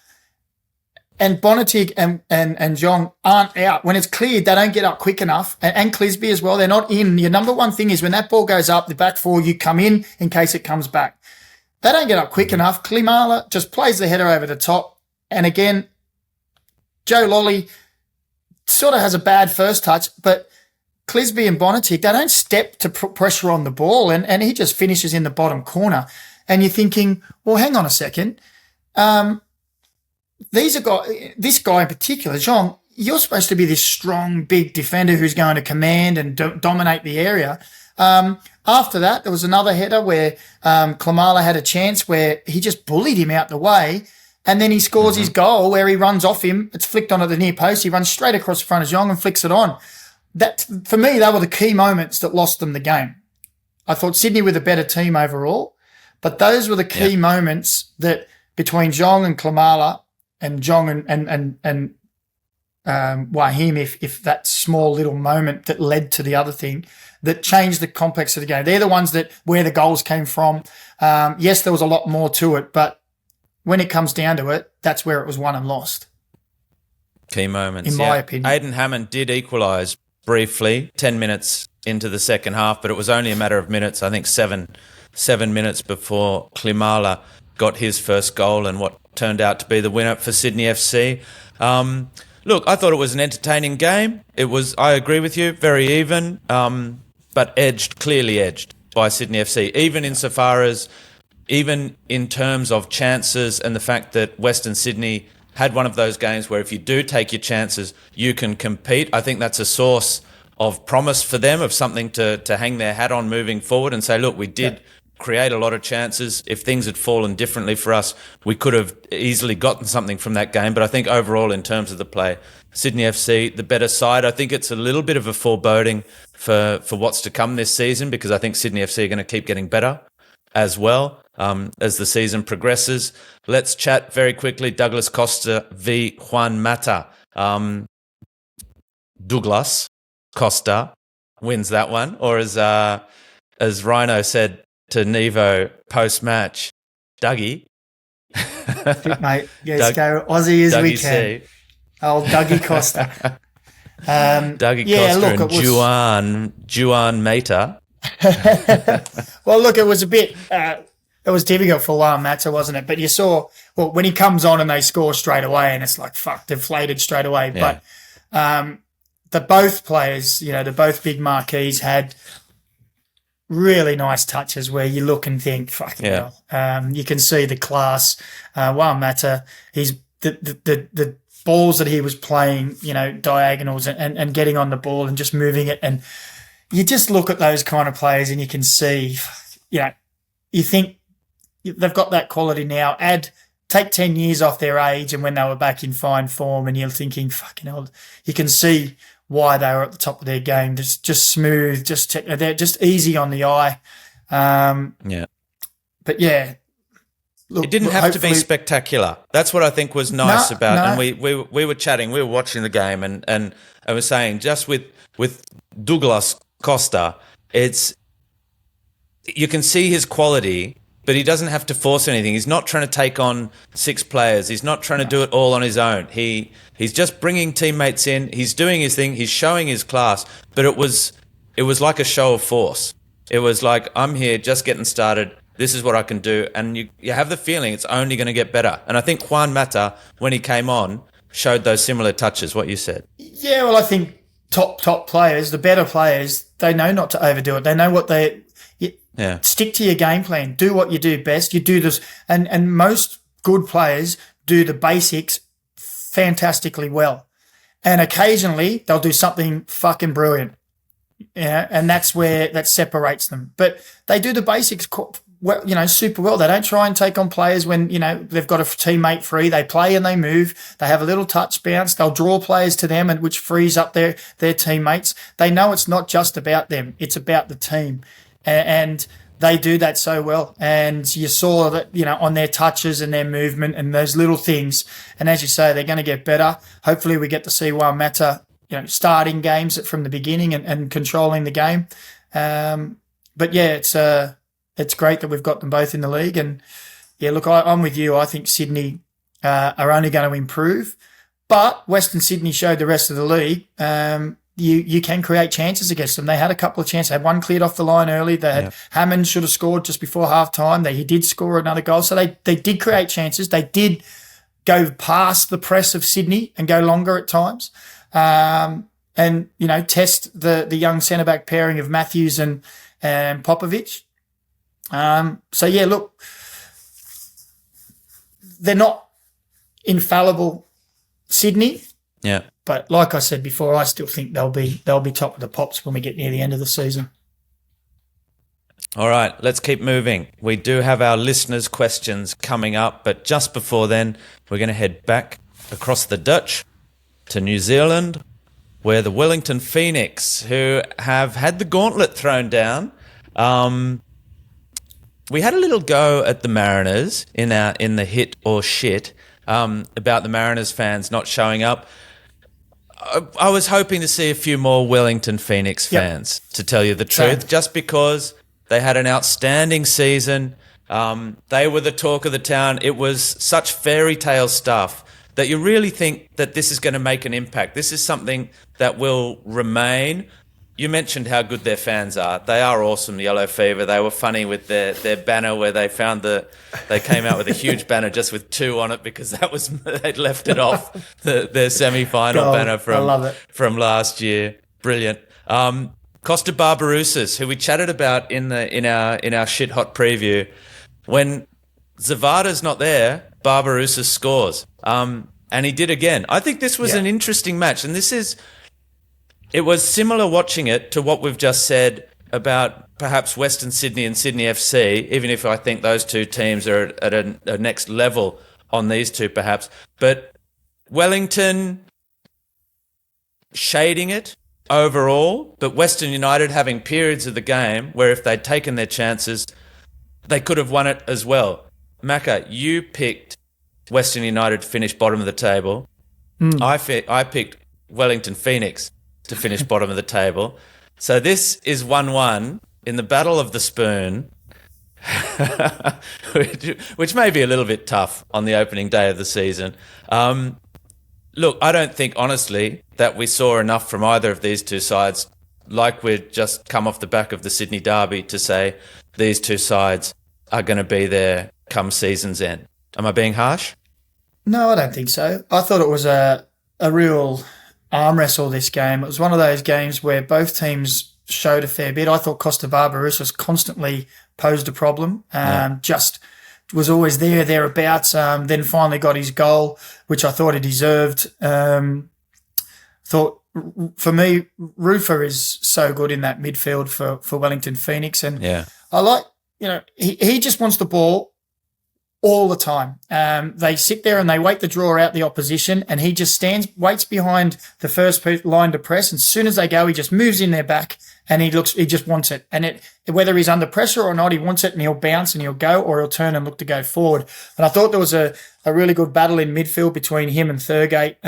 And Bonatig and Zhong aren't out. When it's cleared, they don't get up quick enough. And Clisby as well, they're not in. Your number one thing is when that ball goes up, the back four, you come in case it comes back. They don't get up quick enough. Klimala just plays the header over the top. And again, Joe Lolly sort of has a bad first touch, but Clisby and Bonatig, they don't step to put pressure on the ball, and he just finishes in the bottom corner. And you're thinking, well, hang on a second. This guy in particular, Zhong, you're supposed to be this strong, big defender who's going to command and dominate the area. After that, there was another header where Klimala had a chance where he just bullied him out the way, and then he scores his goal where he runs off him. It's flicked on at the near post. He runs straight across the front of Zhong and flicks it on. That, for me, they were the key moments that lost them the game. I thought Sydney were the better team overall, but those were the key moments that between Zhong and Klimala and Zhong and Wahim, if that small little moment that led to the other thing that changed the complex of the game. They're the ones that where the goals came from. Yes, there was a lot more to it, but when it comes down to it, that's where it was won and lost. Key moments, in my opinion. Aidan Hammond did equalise briefly, 10 minutes into the second half, but it was only a matter of minutes. I think seven minutes before Klimala got his first goal and what turned out to be the winner for Sydney FC. Look, I thought it was an entertaining game. It was, I agree with you, very even, but clearly edged by Sydney FC, even in terms of chances and the fact that Western Sydney had one of those games where if you do take your chances, you can compete. I think that's a source of promise for them, of something to hang their hat on moving forward and say, look, we did create a lot of chances. If things had fallen differently for us, we could have easily gotten something from that game. But I think overall, in terms of the play, Sydney FC, the better side. I think it's a little bit of a foreboding for what's to come this season because I think Sydney FC are going to keep getting better as well as the season progresses. Let's chat very quickly. Douglas Costa v. Juan Mata. Douglas Costa wins that one, or as Rhino said to Nevo post-match, Dougie. Mate, yes, go Aussie as Dougie we can. C. Old Dougie Costa. Dougie Costa and Juan Mata. Well, look, it was a bit... it was difficult for Juan Mata, wasn't it? But you saw, well, when he comes on and they score straight away and it's like, fuck, deflated straight away. Yeah. But both players, the both big marquees had really nice touches where you look and think, fucking hell. You can see the class. Juan Mata, he's the balls that he was playing, diagonals and getting on the ball and just moving it. And you just look at those kind of players and you can see, you think they've got that quality now. Take 10 years off their age and when they were back in fine form and you're thinking, fucking hell, you can see why they were at the top of their game. Just smooth, they're just easy on the eye. But yeah. Look, it didn't have to be spectacular. That's what I think was nice about it. And we were chatting, we were watching the game and I was saying just with Douglas Costa, you can see his quality, but he doesn't have to force anything. He's not trying to take on 6 players. He's not trying to do it all on his own. He's just bringing teammates in. He's doing his thing. He's showing his class. But it was like a show of force. It was like, I'm here just getting started. This is what I can do. And you have the feeling it's only going to get better. And I think Juan Mata, when he came on, showed those similar touches, what you said. Yeah, well, I think top players, the better players, they know not to overdo it. They know what Yeah. Stick to your game plan. Do what you do best. You do this, and most good players do the basics fantastically well. And occasionally they'll do something fucking brilliant. Yeah, and that's where that separates them. But they do the basics well, super well. They don't try and take on players when, they've got a teammate free. They play and they move. They have a little touch bounce. They'll draw players to them, and which frees up their teammates. They know it's not just about them. It's about the team. And they do that so well. And you saw that, on their touches and their movement and those little things. And as you say, they're going to get better. Hopefully we get to see Macca, starting games from the beginning and controlling the game. But yeah, it's great that we've got them both in the league. And yeah, look, I'm with you. I think Sydney are only going to improve. But Western Sydney showed the rest of the league you can create chances against them. They had a couple of chances. They had one cleared off the line early. They had Hammond should have scored just before half-time. He did score another goal. So they did create chances. They did go past the press of Sydney and go longer at times. And test the young centre-back pairing of Matthews and Popovic. So, yeah, look, they're not infallible, Sydney. Yeah. But like I said before, I still think they'll be top of the pops when we get near the end of the season. All right, let's keep moving. We do have our listeners' questions coming up, but just before then, we're going to head back across the Dutch to New Zealand, where the Wellington Phoenix, who have had the gauntlet thrown down, we had a little go at the Mariners in the hit or shit about the Mariners fans not showing up. I was hoping to see a few more Wellington Phoenix fans, to tell you the truth, just because they had an outstanding season. They were the talk of the town. It was such fairy tale stuff that you really think that this is going to make an impact. This is something that will remain. You mentioned how good their fans are. They are awesome, Yellow Fever. They were funny with their banner where they found they came out with a huge banner just with 2 on it because they'd left it off their semi-final banner from last year. Brilliant. Costa Barbarouses, who we chatted about in our shit hot preview. When Zavada's not there, Barbarouses scores. And he did again. I think this was an interesting match, and it was similar watching it to what we've just said about perhaps Western Sydney and Sydney FC, even if I think those two teams are at a next level on these two perhaps. But Wellington shading it overall, but Western United having periods of the game where if they'd taken their chances, they could have won it as well. Macca, you picked Western United to finish bottom of the table. I picked Wellington Phoenix to finish bottom of the table. So this is 1-1 in the Battle of the Spoon, which may be a little bit tough on the opening day of the season. Look, I don't think, honestly, that we saw enough from either of these two sides, like we'd just come off the back of the Sydney Derby, to say these two sides are going to be there come season's end. Am I being harsh? No, I don't think so. I thought it was a real arm wrestle, this game. It was one of those games where both teams showed a fair bit. I thought Costa Barbarouses constantly posed a problem, just was always thereabouts, then finally got his goal, which I thought he deserved. Thought, for me, Rufer is so good in that midfield for Wellington Phoenix. And I like, he just wants the ball all the time. They sit there and they wait to draw out the opposition, and he just waits behind the first line to press. And as soon as they go, he just moves in their back and he just wants it. And whether he's under pressure or not, he wants it, and he'll bounce and he'll go, or he'll turn and look to go forward. And I thought there was a really good battle in midfield between him and Thurgate,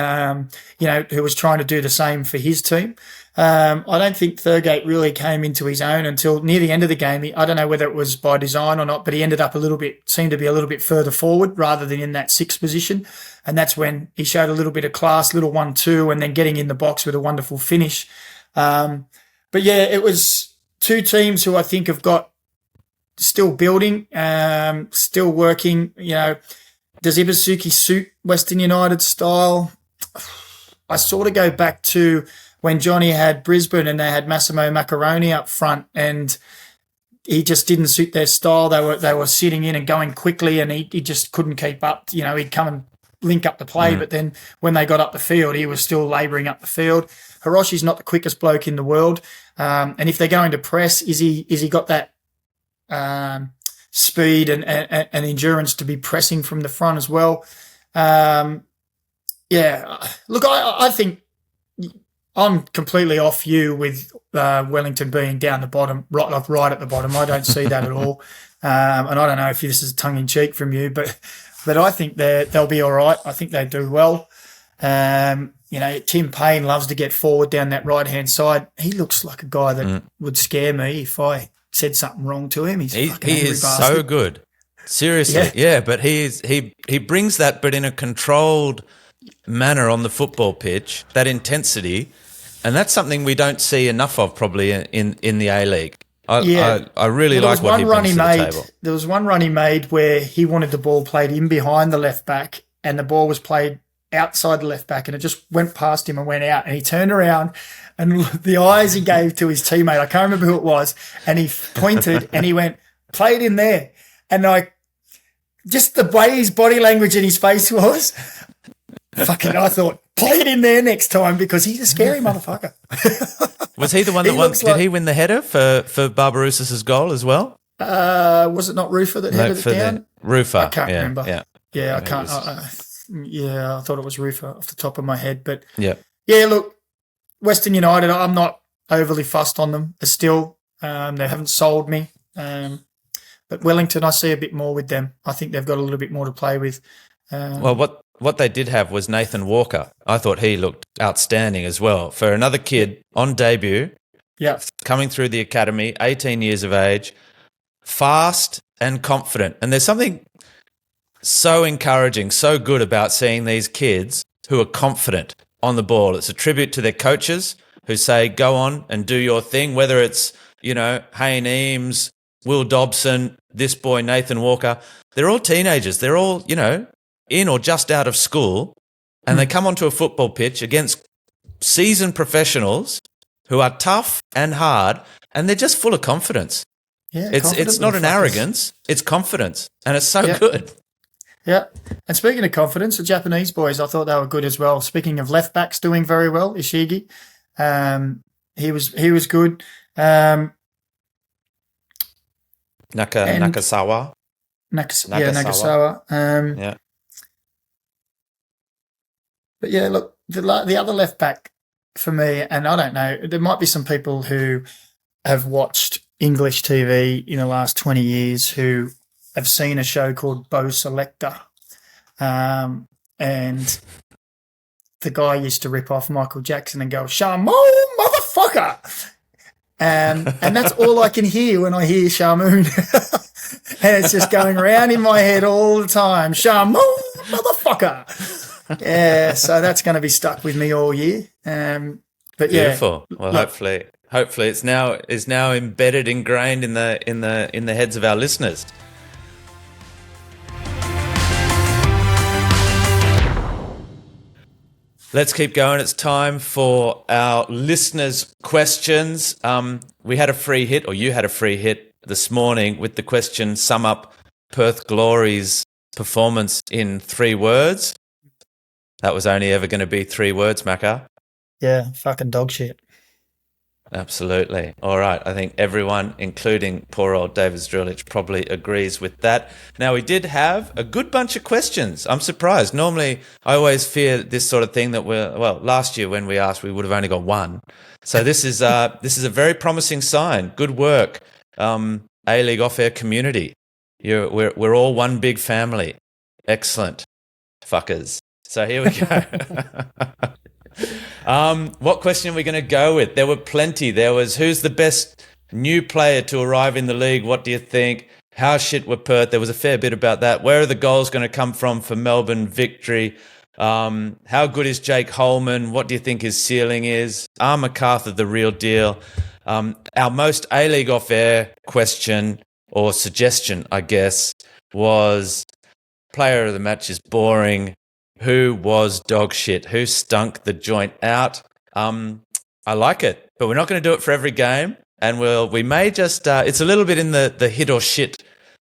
who was trying to do the same for his team. I don't think Thurgate really came into his own until near the end of the game. I don't know whether it was by design or not, but he ended up seemed to be a little bit further forward rather than in that 6th position. And that's when he showed a little bit of class, little 1-2, and then getting in the box with a wonderful finish. But yeah, it was two teams who I think have got still building, still working. Does Ibusuki suit Western United style? I sort of go back to when Johnny had Brisbane and they had Massimo Macaroni up front, and he just didn't suit their style. They were sitting in and going quickly, and he just couldn't keep up. He'd come and link up the play, but then when they got up the field, he was still labouring up the field. Hiroshi's not the quickest bloke in the world, and if they're going to press, is he got that speed and endurance to be pressing from the front as well? Look, I think I'm completely off you with Wellington being down the bottom, right at the bottom. I don't see that at all, and I don't know if this is tongue in cheek from you, but I think they'll be all right. I think they do well. Tim Payne loves to get forward down that right-hand side. He looks like a guy that would scare me if I said something wrong to him. He is so good. Seriously, yeah. But he brings that, but in a controlled manner on the football pitch, that intensity, and that's something we don't see enough of probably in the A-League. I really like what he brings to the table. There was one run he made where he wanted the ball played in behind the left back, and the ball was played outside the left back, and it just went past him and went out, and he turned around and the eyes he gave to his teammate, I can't remember who it was, and he pointed and he went, "Play it in there." And just the way his body language and his face was, I thought, play it in there next time, because he's a scary motherfucker. Was he the one that won? Did he win the header for Barbaroussa's goal as well? Was it not Rufer that headed it down? Rufer. I can't remember. Yeah, I can't. I thought it was Rufer off the top of my head. But yeah. Look, Western United, I'm not overly fussed on them still. They haven't sold me. But Wellington, I see a bit more with them. I think they've got a little bit more to play with. Well, what they did have was Nathan Walker. I thought he looked outstanding as well. For another kid on debut, coming through the academy, 18 years of age, fast and confident. And there's something so encouraging, so good about seeing these kids who are confident on the ball. It's a tribute to their coaches who say, go on and do your thing, whether it's, Hayne Eames, Will Dobson, this boy, Nathan Walker. They're all teenagers. They're all, in or just out of school, and they come onto a football pitch against seasoned professionals who are tough and hard, and they're just full of confidence. Yeah, it's not an arrogance, it's confidence, and it's so good. Yeah, and speaking of confidence, the Japanese boys, I thought they were good as well. Speaking of left backs doing very well, Ishigi, he was good. Nakasawa. Nagasawa. But yeah, look, the other left back for me, and I don't know, there might be some people who have watched English TV in the last 20 years who have seen a show called Bo Selector, and the guy used to rip off Michael Jackson and go, "Shamoon, motherfucker!" And that's all I can hear when I hear Shamoon. And it's just going around in my head all the time. Shamoon, motherfucker. Yeah, so that's going to be stuck with me all year. But yeah, beautiful. Well, hopefully it's now embedded, ingrained in the heads of our listeners. Let's keep going. It's time for our listeners' questions. We had a free hit, or you had a free hit this morning with the question, sum up Perth Glory's performance in 3 words. That was only ever going to be 3 words, Macca. Yeah, fucking dog shit. Absolutely. All right. I think everyone, including poor old David Zdrulich, probably agrees with that. Now, we did have a good bunch of questions. I'm surprised. Normally, I always fear this sort of thing that last year when we asked, we would have only got 1. So this is a very promising sign. Good work, A-League off-air community. We're all one big family. Excellent. Fuckers. So here we go. What question are we going to go with? There were plenty. There was, who's the best new player to arrive in the league? What do you think? How shit were Perth? There was a fair bit about that. Where are the goals going to come from for Melbourne victory? How good is Jake Holman? What do you think his ceiling is? Are MacArthur the real deal? Our most A-League off-air question or suggestion, I guess, was player of the match is boring. Who was dog shit? Who stunk the joint out? I like it, but we're not going to do it for every game. and we may just it's a little bit in the hit or shit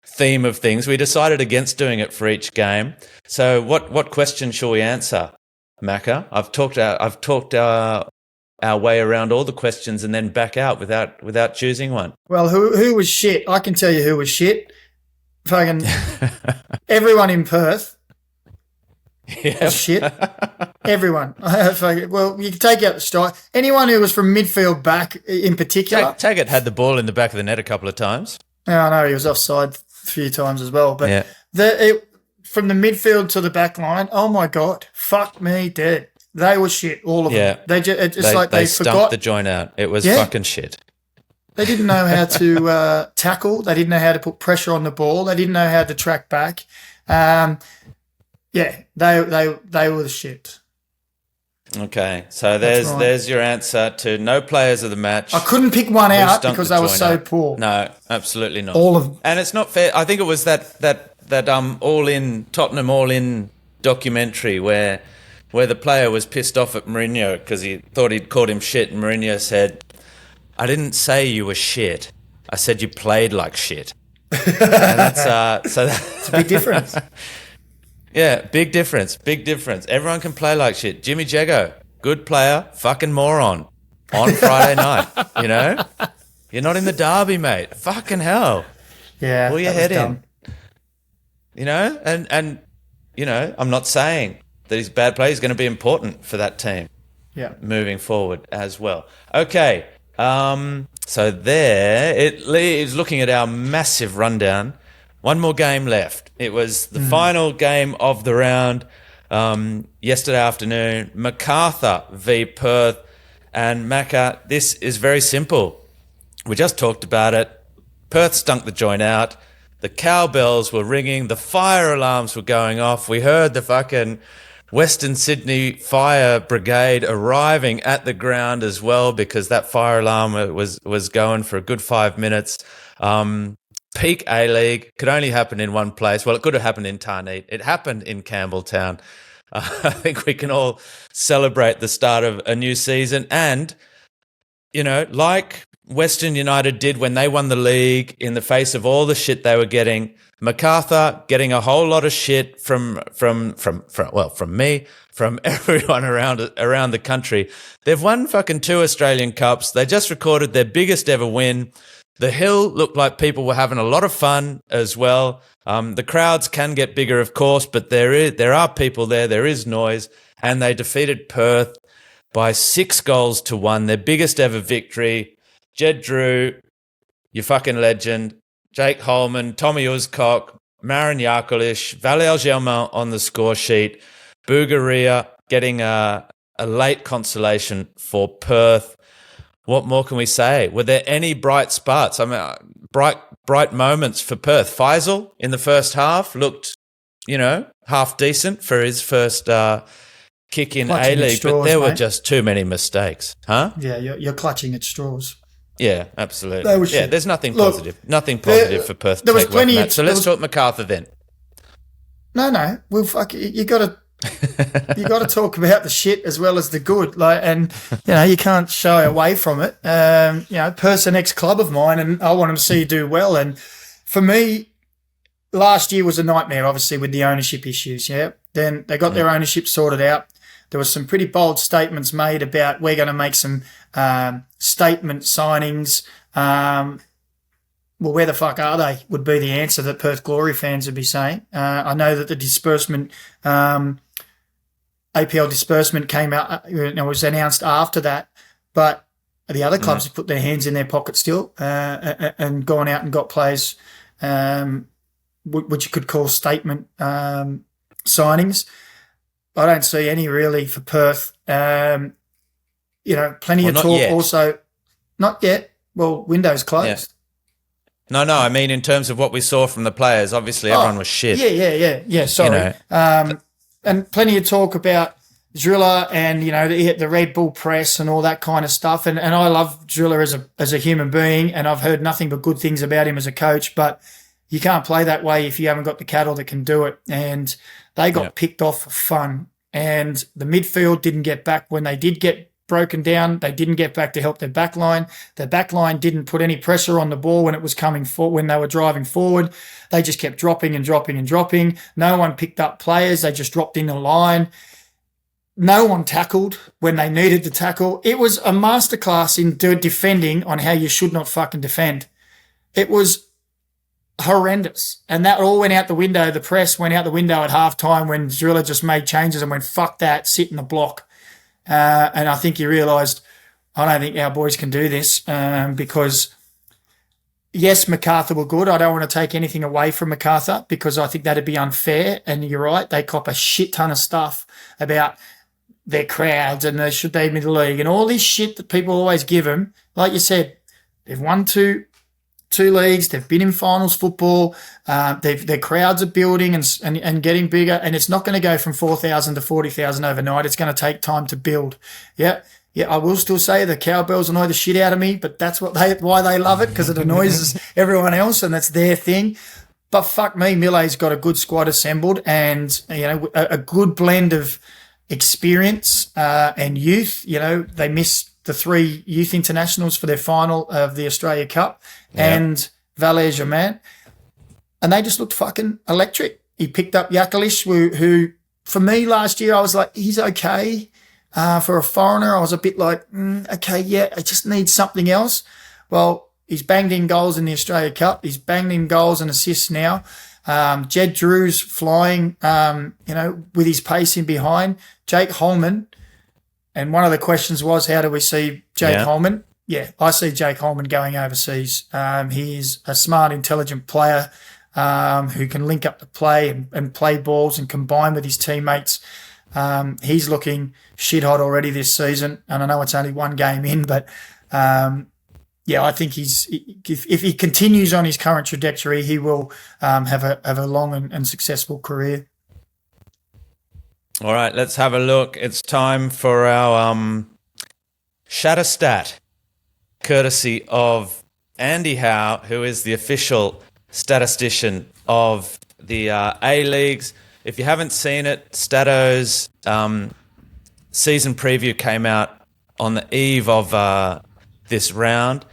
theme of things. We decided against doing it for each game. So what question shall we answer, Macca? I've talked our way around all the questions and then back out without choosing one. Well, who was shit? I can tell you who was shit. Fucking everyone in Perth. Yeah. Shit. Everyone. Well, you can take out the strike. Anyone who was from midfield back in particular. Taggart had the ball in the back of the net a couple of times. Yeah, I know he was offside a few times as well. But from the midfield to the back line, oh my God, fuck me dead. They were shit, all of them. They stumped forgot the joint out. It was fucking shit. They didn't know how to tackle. They didn't know how to put pressure on the ball. They didn't know how to track back. They were the shit. Okay, so there's your answer to no players of the match. I couldn't pick one out because they were so poor. No, absolutely not. All of them. And it's not fair. I think it was that Tottenham All In documentary where the player was pissed off at Mourinho because he thought he'd called him shit, and Mourinho said, "I didn't say you were shit. I said you played like shit." And that's a big difference. Yeah, big difference. Everyone can play like shit. Jimmy Jago, good player, fucking moron on Friday night, you know? You're not in the derby, mate. Fucking hell. Yeah. Pull your head in. You know? And you know, I'm not saying that he's a bad player. He's going to be important for that team. Yeah. Moving forward as well. Okay. So there it leaves, looking at our massive rundown. One more game left. It was the final game of the round yesterday afternoon. Macarthur v Perth. And Macca, this is very simple. We just talked about it. Perth stunk the joint out. The cowbells were ringing. The fire alarms were going off. We heard the fucking Western Sydney Fire Brigade arriving at the ground as well, because that fire alarm was going for a good 5 minutes. Peak A-League could only happen in one place. Well, it could have happened in Tarneet. It happened in Campbelltown. I think we can all celebrate the start of a new season. And, you know, like Western United did when they won the league in the face of all the shit they were getting, Macarthur getting a whole lot of shit from me, from everyone around the country. They've won fucking 2 Australian Cups. They just recorded their biggest ever win. The Hill looked like people were having a lot of fun as well. The crowds can get bigger, of course, but there are people there. There is noise. And they defeated Perth by 6-1, their biggest ever victory. Jed Drew, your fucking legend, Jake Holman, Tommy Uzcock, Marin Yakulish, Valel Germain on the score sheet, Bougaria getting a late consolation for Perth. What more can we say? Were there any bright spots? I mean, bright moments for Perth. Faisal in the first half looked, you know, half decent for his first kick in A-League, but there were just too many mistakes, huh? Yeah, you're clutching at straws. Yeah, absolutely. Yeah, there's nothing positive. Nothing positive for Perth. There was plenty. So let's talk Macarthur then. No. Well, fuck, you got to. You got to talk about the shit as well as the good, and you know you can't shy away from it. You know, Perth's an ex-club of mine, and I want them to see you do well. And for me, last year was a nightmare, obviously with the ownership issues. Yeah, then they got their ownership sorted out. There was some pretty bold statements made about we're going to make some statement signings. Well, where the fuck are they? Would be the answer that Perth Glory fans would be saying. I know that the disbursement. APL disbursement came out, was announced after that, but the other clubs have put their hands in their pocket still and gone out and got players, which you could call statement signings. I don't see any really for Perth. Plenty of talk yet. Also. Not yet. Well, window's closed. Yeah. No, I mean in terms of what we saw from the players, obviously everyone was shit. Yeah, sorry. You know. And plenty of talk about Driller and, you know, the Red Bull press and all that kind of stuff. And I love Driller as a human being, and I've heard nothing but good things about him as a coach, but you can't play that way if you haven't got the cattle that can do it. And they got picked off for fun. And the midfield didn't get back when they did get broken down. They didn't get back to help their back line. Their back line didn't put any pressure on the ball when it was coming forward, when they were driving forward. They just kept dropping and dropping and dropping. No one picked up players. They just dropped in the line. No one tackled when they needed to tackle. It was a masterclass in defending on how you should not fucking defend. It was horrendous. And that all went out the window. The press went out the window at halftime when Driller just made changes and went, fuck that, sit in the block. And I think he realised, I don't think our boys can do this because, yes, MacArthur were good. I don't want to take anything away from MacArthur because I think that'd be unfair. And you're right, they cop a shit ton of stuff about their crowds and they should they be in the league and all this shit that people always give them. Like you said, they've won two leagues, they've been in finals football, their crowds are building and getting bigger, and it's not going to go from 4,000 to 40,000 overnight. It's going to take time to build. Yeah, I will still say the cowbells annoy the shit out of me, but that's why they love it, because it annoys everyone else and that's their thing. But fuck me, Mille's got a good squad assembled and, a good blend of experience and youth. They missed the 3 youth internationals for their final of the Australia Cup and Valais-Germain. And they just looked fucking electric. He picked up Yakalish, who for me last year, I was like, he's okay. For a foreigner, I was a bit like, okay, yeah, I just need something else. Well, he's banged in goals in the Australia Cup. He's banged in goals and assists now. Jed Drew's flying, with his pace in behind. Jake Holman. And one of the questions was, how do we see Jake Holman? Yeah, I see Jake Holman going overseas. He is a smart, intelligent player who can link up the play and play balls and combine with his teammates. He's looking shit hot already this season. And I know it's only one game in, but I think if he continues on his current trajectory, he will have a long and successful career. All right, let's have a look. It's time for our Shat-a-stat, courtesy of Andy Howe, who is the official statistician of the A-Leagues. If you haven't seen it, Stato's season preview came out on the eve of this round.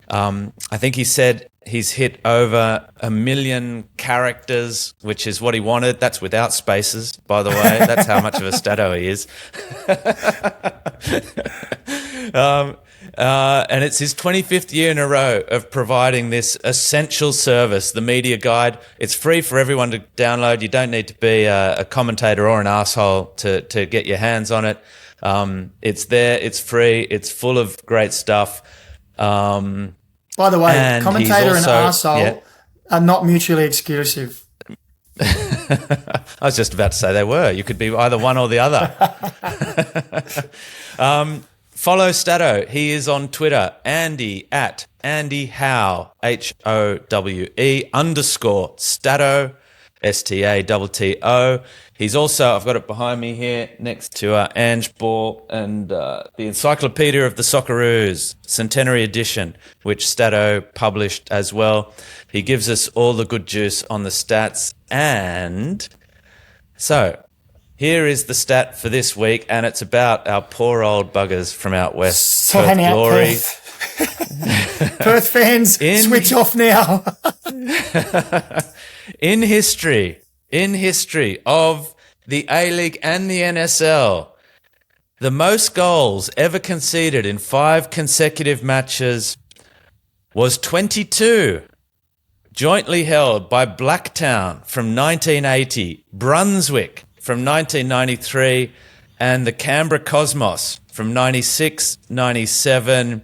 I think he said he's hit over 1 million characters, which is what he wanted. That's without spaces, by the way. That's how much of a stato he is. And it's his 25th year in a row of providing this essential service, the media guide. It's free for everyone to download. You don't need to be a commentator or an asshole to get your hands on it. It's there. It's free. It's full of great stuff. By the way, commentator and arsehole are not mutually exclusive. I was just about to say they were. You could be either one or the other. Follow Stato. He is on Twitter, Andy at Andy Howe, HOWE _ Stato, STATTO. He's also, I've got it behind me here next to Ange Ball and the Encyclopedia of the Socceroos, Centenary Edition, which Stato published as well. He gives us all the good juice on the stats. And so here is the stat for this week, and it's about our poor old buggers from out west. Sign out, Glory. Perth. Perth fans, switch off now. In history of the A-League and the NSL, the most goals ever conceded in 5 consecutive matches was 22, jointly held by Blacktown from 1980, Brunswick from 1993, and the Canberra Cosmos from 96, 97.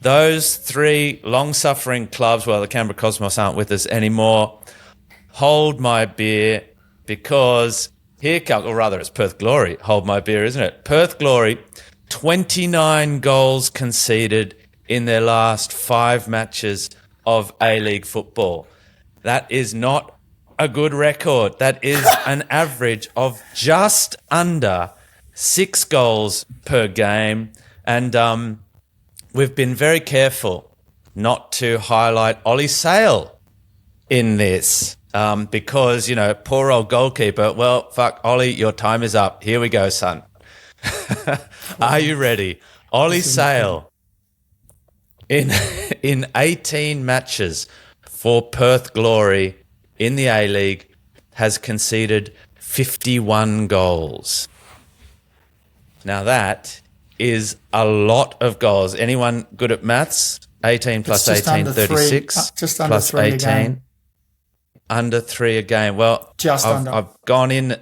Those 3 long-suffering clubs, well, the Canberra Cosmos aren't with us anymore, hold my beer, because here comes, or rather it's Perth Glory, hold my beer, isn't it? Perth Glory, 29 goals conceded in their last 5 matches of A-League football. That is not a good record. That is an average of just under 6 goals per game. And we've been very careful not to highlight Ollie Sale in this. Because, poor old goalkeeper, well, fuck, Ollie, your time is up. Here we go, son. Are you ready? Ollie Sale in 18 matches for Perth Glory in the A-League has conceded 51 goals. Now that is a lot of goals. Anyone good at maths? 18 plus 18, 36. Just under plus 3 18. a game. Under 3 a game. Well, I've gone in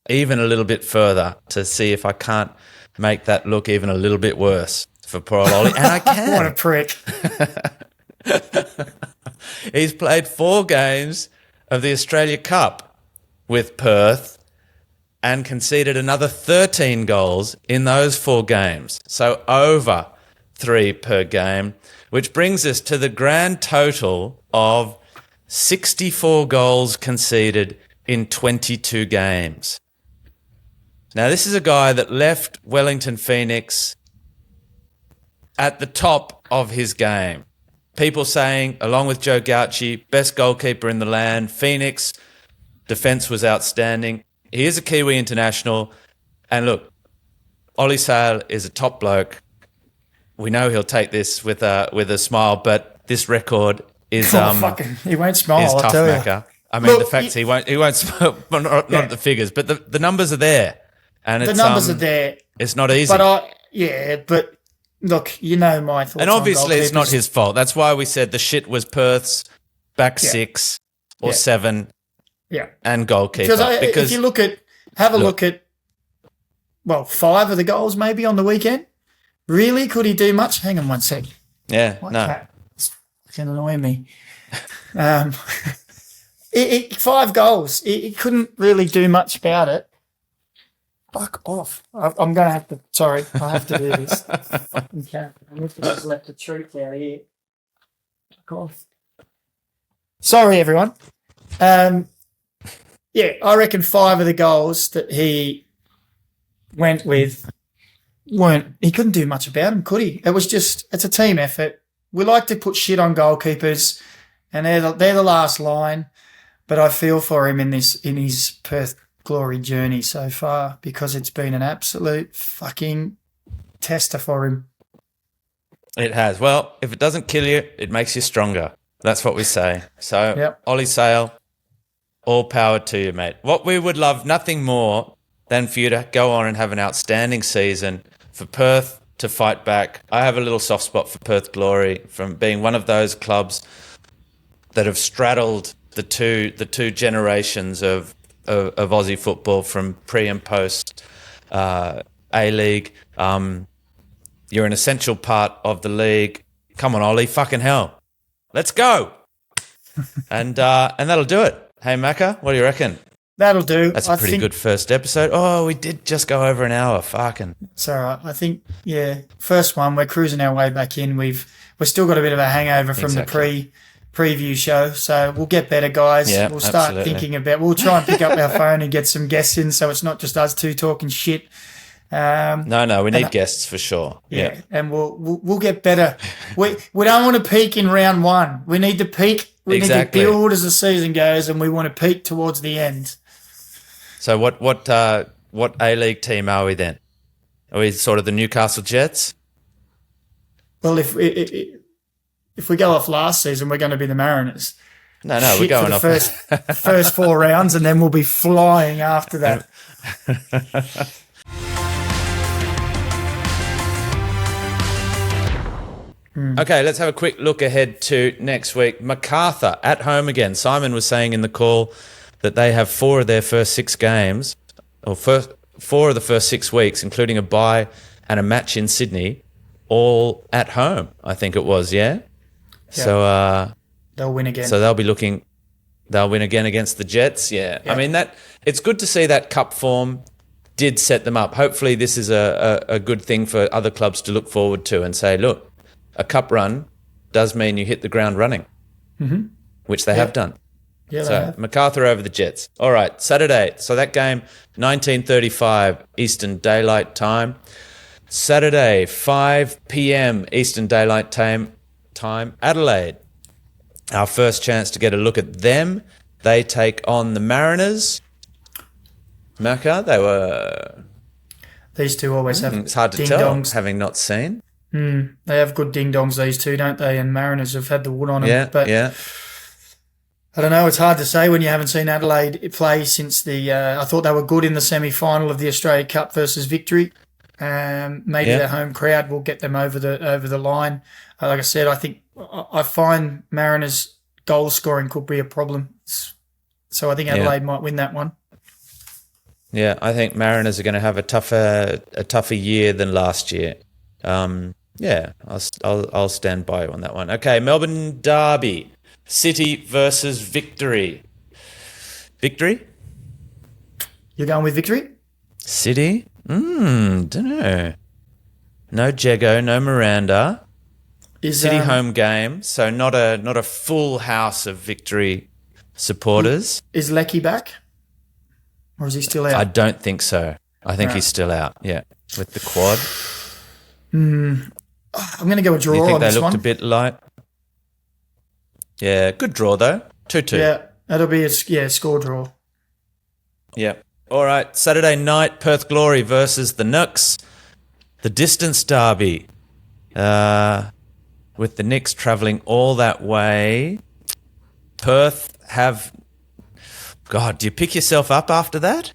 even a little bit further to see if I can't make that look even a little bit worse for poor old Ollie. And I can. What a prick. He's played 4 games of the Australia Cup with Perth and conceded another 13 goals in those 4 games. So over 3 per game, which brings us to the grand total of 64 goals conceded in 22 games. Now, this is a guy that left Wellington Phoenix at the top of his game. People saying, along with Joe Gauci, best goalkeeper in the land. Phoenix, defence was outstanding. He is a Kiwi international. And look, Ollie Sale is a top bloke. We know he'll take this with a smile, but this record is he won't smile. Is I'll tough, tell you. Macca. I mean, the fact he won't smile, not at the figures, but the numbers are there, and The numbers are there. It's not easy. But look, you know my thoughts. And obviously, on it's not his fault. That's why we said the shit was Perth's back 6 or 7, and goalkeeper. Because if you look at, look at, 5 of the goals maybe on the weekend. Really, could he do much? Hang on one sec. Yeah, What no. cat? It's fucking annoying me. 5 goals. He couldn't really do much about it. Fuck off. I'm going to have to, sorry, I have to do this. Fucking cat. I have to just let the truth out here. Fuck off. Sorry, everyone. I reckon 5 of the goals that he went with he couldn't do much about them, could he? It's a team effort. We like to put shit on goalkeepers, and they're the last line. But I feel for him in his Perth Glory journey so far, because it's been an absolute fucking tester for him. It has. Well, if it doesn't kill you, it makes you stronger. That's what we say. So, Ollie Sale, all power to you, mate. What we would love nothing more than for you to go on and have an outstanding season, for Perth to fight back. I have a little soft spot for Perth Glory from being one of those clubs that have straddled the two generations of Aussie football from pre and post A-League. You're an essential part of the league. Come on, Ollie, fucking hell. Let's go. and that'll do it. Hey, Macca, what do you reckon? That'll do. That's a pretty good first episode. Oh, we did just go over an hour. Fucking. It's all right. I think, first one, we're cruising our way back in. We've still got a bit of a hangover from the preview show, so we'll get better, guys. Yeah, we'll start thinking about. We'll try and pick up our phone and get some guests in, so it's not just us two talking shit. No, we need guests for sure. Yeah, and we'll get better. We don't want to peak in round 1. We need to peak. We need to build as the season goes, and we want to peak towards the end. So what A-League team are we then? Are we sort of the Newcastle Jets? Well, if we go off last season, we're going to be the Mariners. No, we're going off first 4 rounds, and then we'll be flying after that. Okay, let's have a quick look ahead to next week. MacArthur at home again. Simon was saying in the call that they have 4 of their first 6 games, or 4 of the first 6 weeks, including a bye and a match in Sydney, all at home, I think it was, yeah? So they'll win again. So they'll win again against the Jets, yeah. I mean, it's good to see that cup form did set them up. Hopefully this is a good thing for other clubs to look forward to and say, look, a cup run does mean you hit the ground running, which they have done. Yeah, so MacArthur over the Jets. All right, Saturday. So that game, 19:35 Eastern Daylight Time. Saturday, 5 p.m. Eastern Daylight Time. Adelaide. Our first chance to get a look at them. They take on the Mariners. Macca, These two always have It's hard to ding-dongs. tell, having not seen. They have good ding-dongs, these two, don't they? And Mariners have had the wood on them. Yeah. I don't know. It's hard to say when you haven't seen Adelaide play since the. I thought they were good in the semi-final of the Australia Cup versus Victory. Maybe the home crowd will get them over the line. Like I said, I think I find Mariners' goal scoring could be a problem. So I think Adelaide might win that one. Yeah, I think Mariners are going to have a tougher year than last year. I'll stand by you on that one. Okay, Melbourne Derby, City versus Victory. Victory? You're going with Victory? City? Don't know. No Jego, no Miranda. City home game, so not a full house of Victory supporters. Is Lecky back? Or is he still out? I don't think so. I think he's still out, with the quad. I'm going to go a draw on this one. You think they looked a bit light? Yeah, good draw though. 2-2. Yeah, that'll be a score draw. Yeah. All right, Saturday night, Perth Glory versus the Nooks. The distance derby. With the Knicks travelling all that way. Perth have... God, do you pick yourself up after that?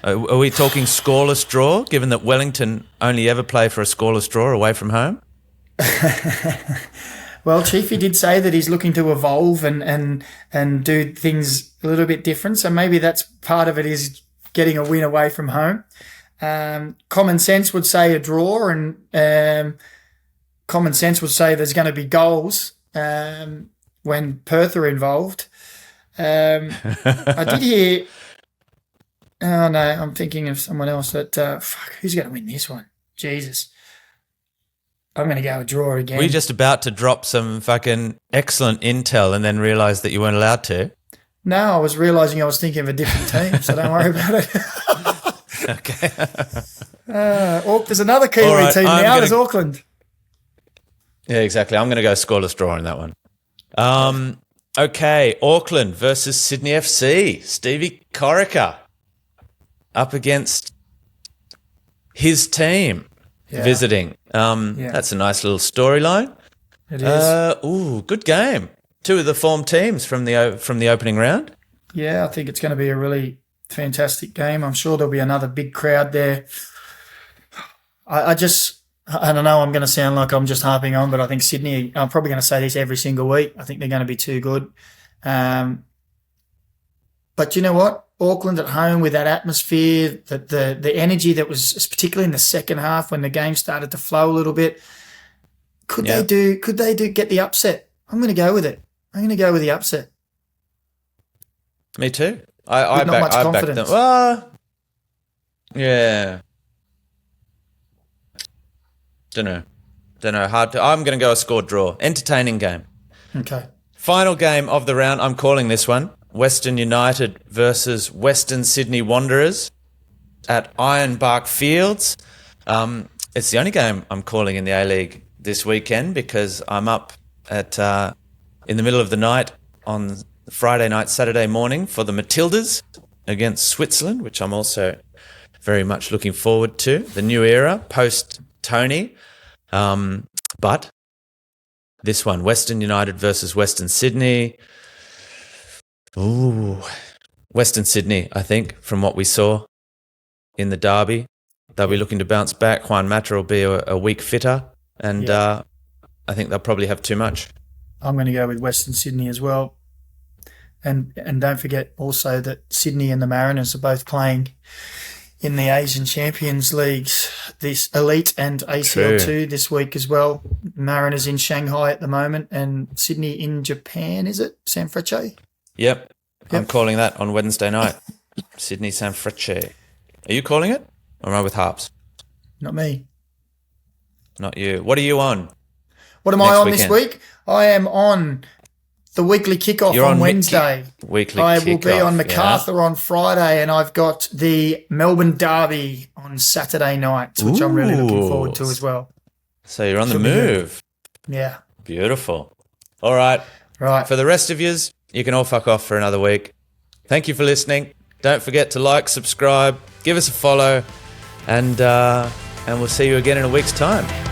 Are we talking scoreless draw, given that Wellington only ever play for a scoreless draw away from home? Well, Chiefy did say that he's looking to evolve and do things a little bit different. So maybe that's part of it, is getting a win away from home. Common sense would say a draw, and common sense would say there's going to be goals when Perth are involved. I did hear... Oh, no, I'm thinking of someone else. But who's going to win this one? Jesus. I'm going to go a draw again. Were you just about to drop some fucking excellent intel and then realise that you weren't allowed to? No, I was realising I was thinking of a different team, so don't worry about it. Okay. There's another Kiwi team now. There's Auckland. Yeah, exactly. I'm going to go scoreless draw in that one. Okay, Auckland versus Sydney FC. Stevie Corica up against his team visiting. That's a nice little storyline. It is. Good game. Two of the form teams from the opening round. Yeah, I think it's going to be a really fantastic game. I'm sure there'll be another big crowd there. I don't know, I'm going to sound like I'm just harping on, but I think Sydney, I'm probably going to say this every single week, I think they're going to be too good. But you know what? Auckland at home with that atmosphere, the energy that was particularly in the second half when the game started to flow a little bit. Could they get the upset? I'm going to go with it. I'm going to go with the upset. Me too. I back them. Yeah. Don't know. I'm going to go a score draw. Entertaining game. Okay. Final game of the round. I'm calling this one. Western United versus Western Sydney Wanderers at Ironbark Fields. It's the only game I'm calling in the A-League this weekend because I'm up at in the middle of the night on Friday night, Saturday morning for the Matildas against Switzerland, which I'm also very much looking forward to. The new era, post-Tony. But this one, Western United versus Western Sydney. Ooh, Western Sydney, I think, from what we saw in the derby. They'll be looking to bounce back. Juan Mata will be a week fitter, and I think they'll probably have too much. I'm going to go with Western Sydney as well. And don't forget also that Sydney and the Mariners are both playing in the Asian Champions Leagues, this Elite and ACL2 this week as well. Mariners in Shanghai at the moment and Sydney in Japan, is it? San Frece? Yep. I'm calling that on Wednesday night. Sydney San Frece. Are you calling it? Or am I with Harps? Not me. Not you. What are you on? What am I on this week? I am on the weekly kickoff on Wednesday. I will be on MacArthur on Friday, and I've got the Melbourne Derby on Saturday night, which I'm really looking forward to as well. So you're on the move. Yeah. Beautiful. All right. Right. For the rest of yous, you can all fuck off for another week. Thank you for listening. Don't forget to like, subscribe, give us a follow, and we'll see you again in a week's time.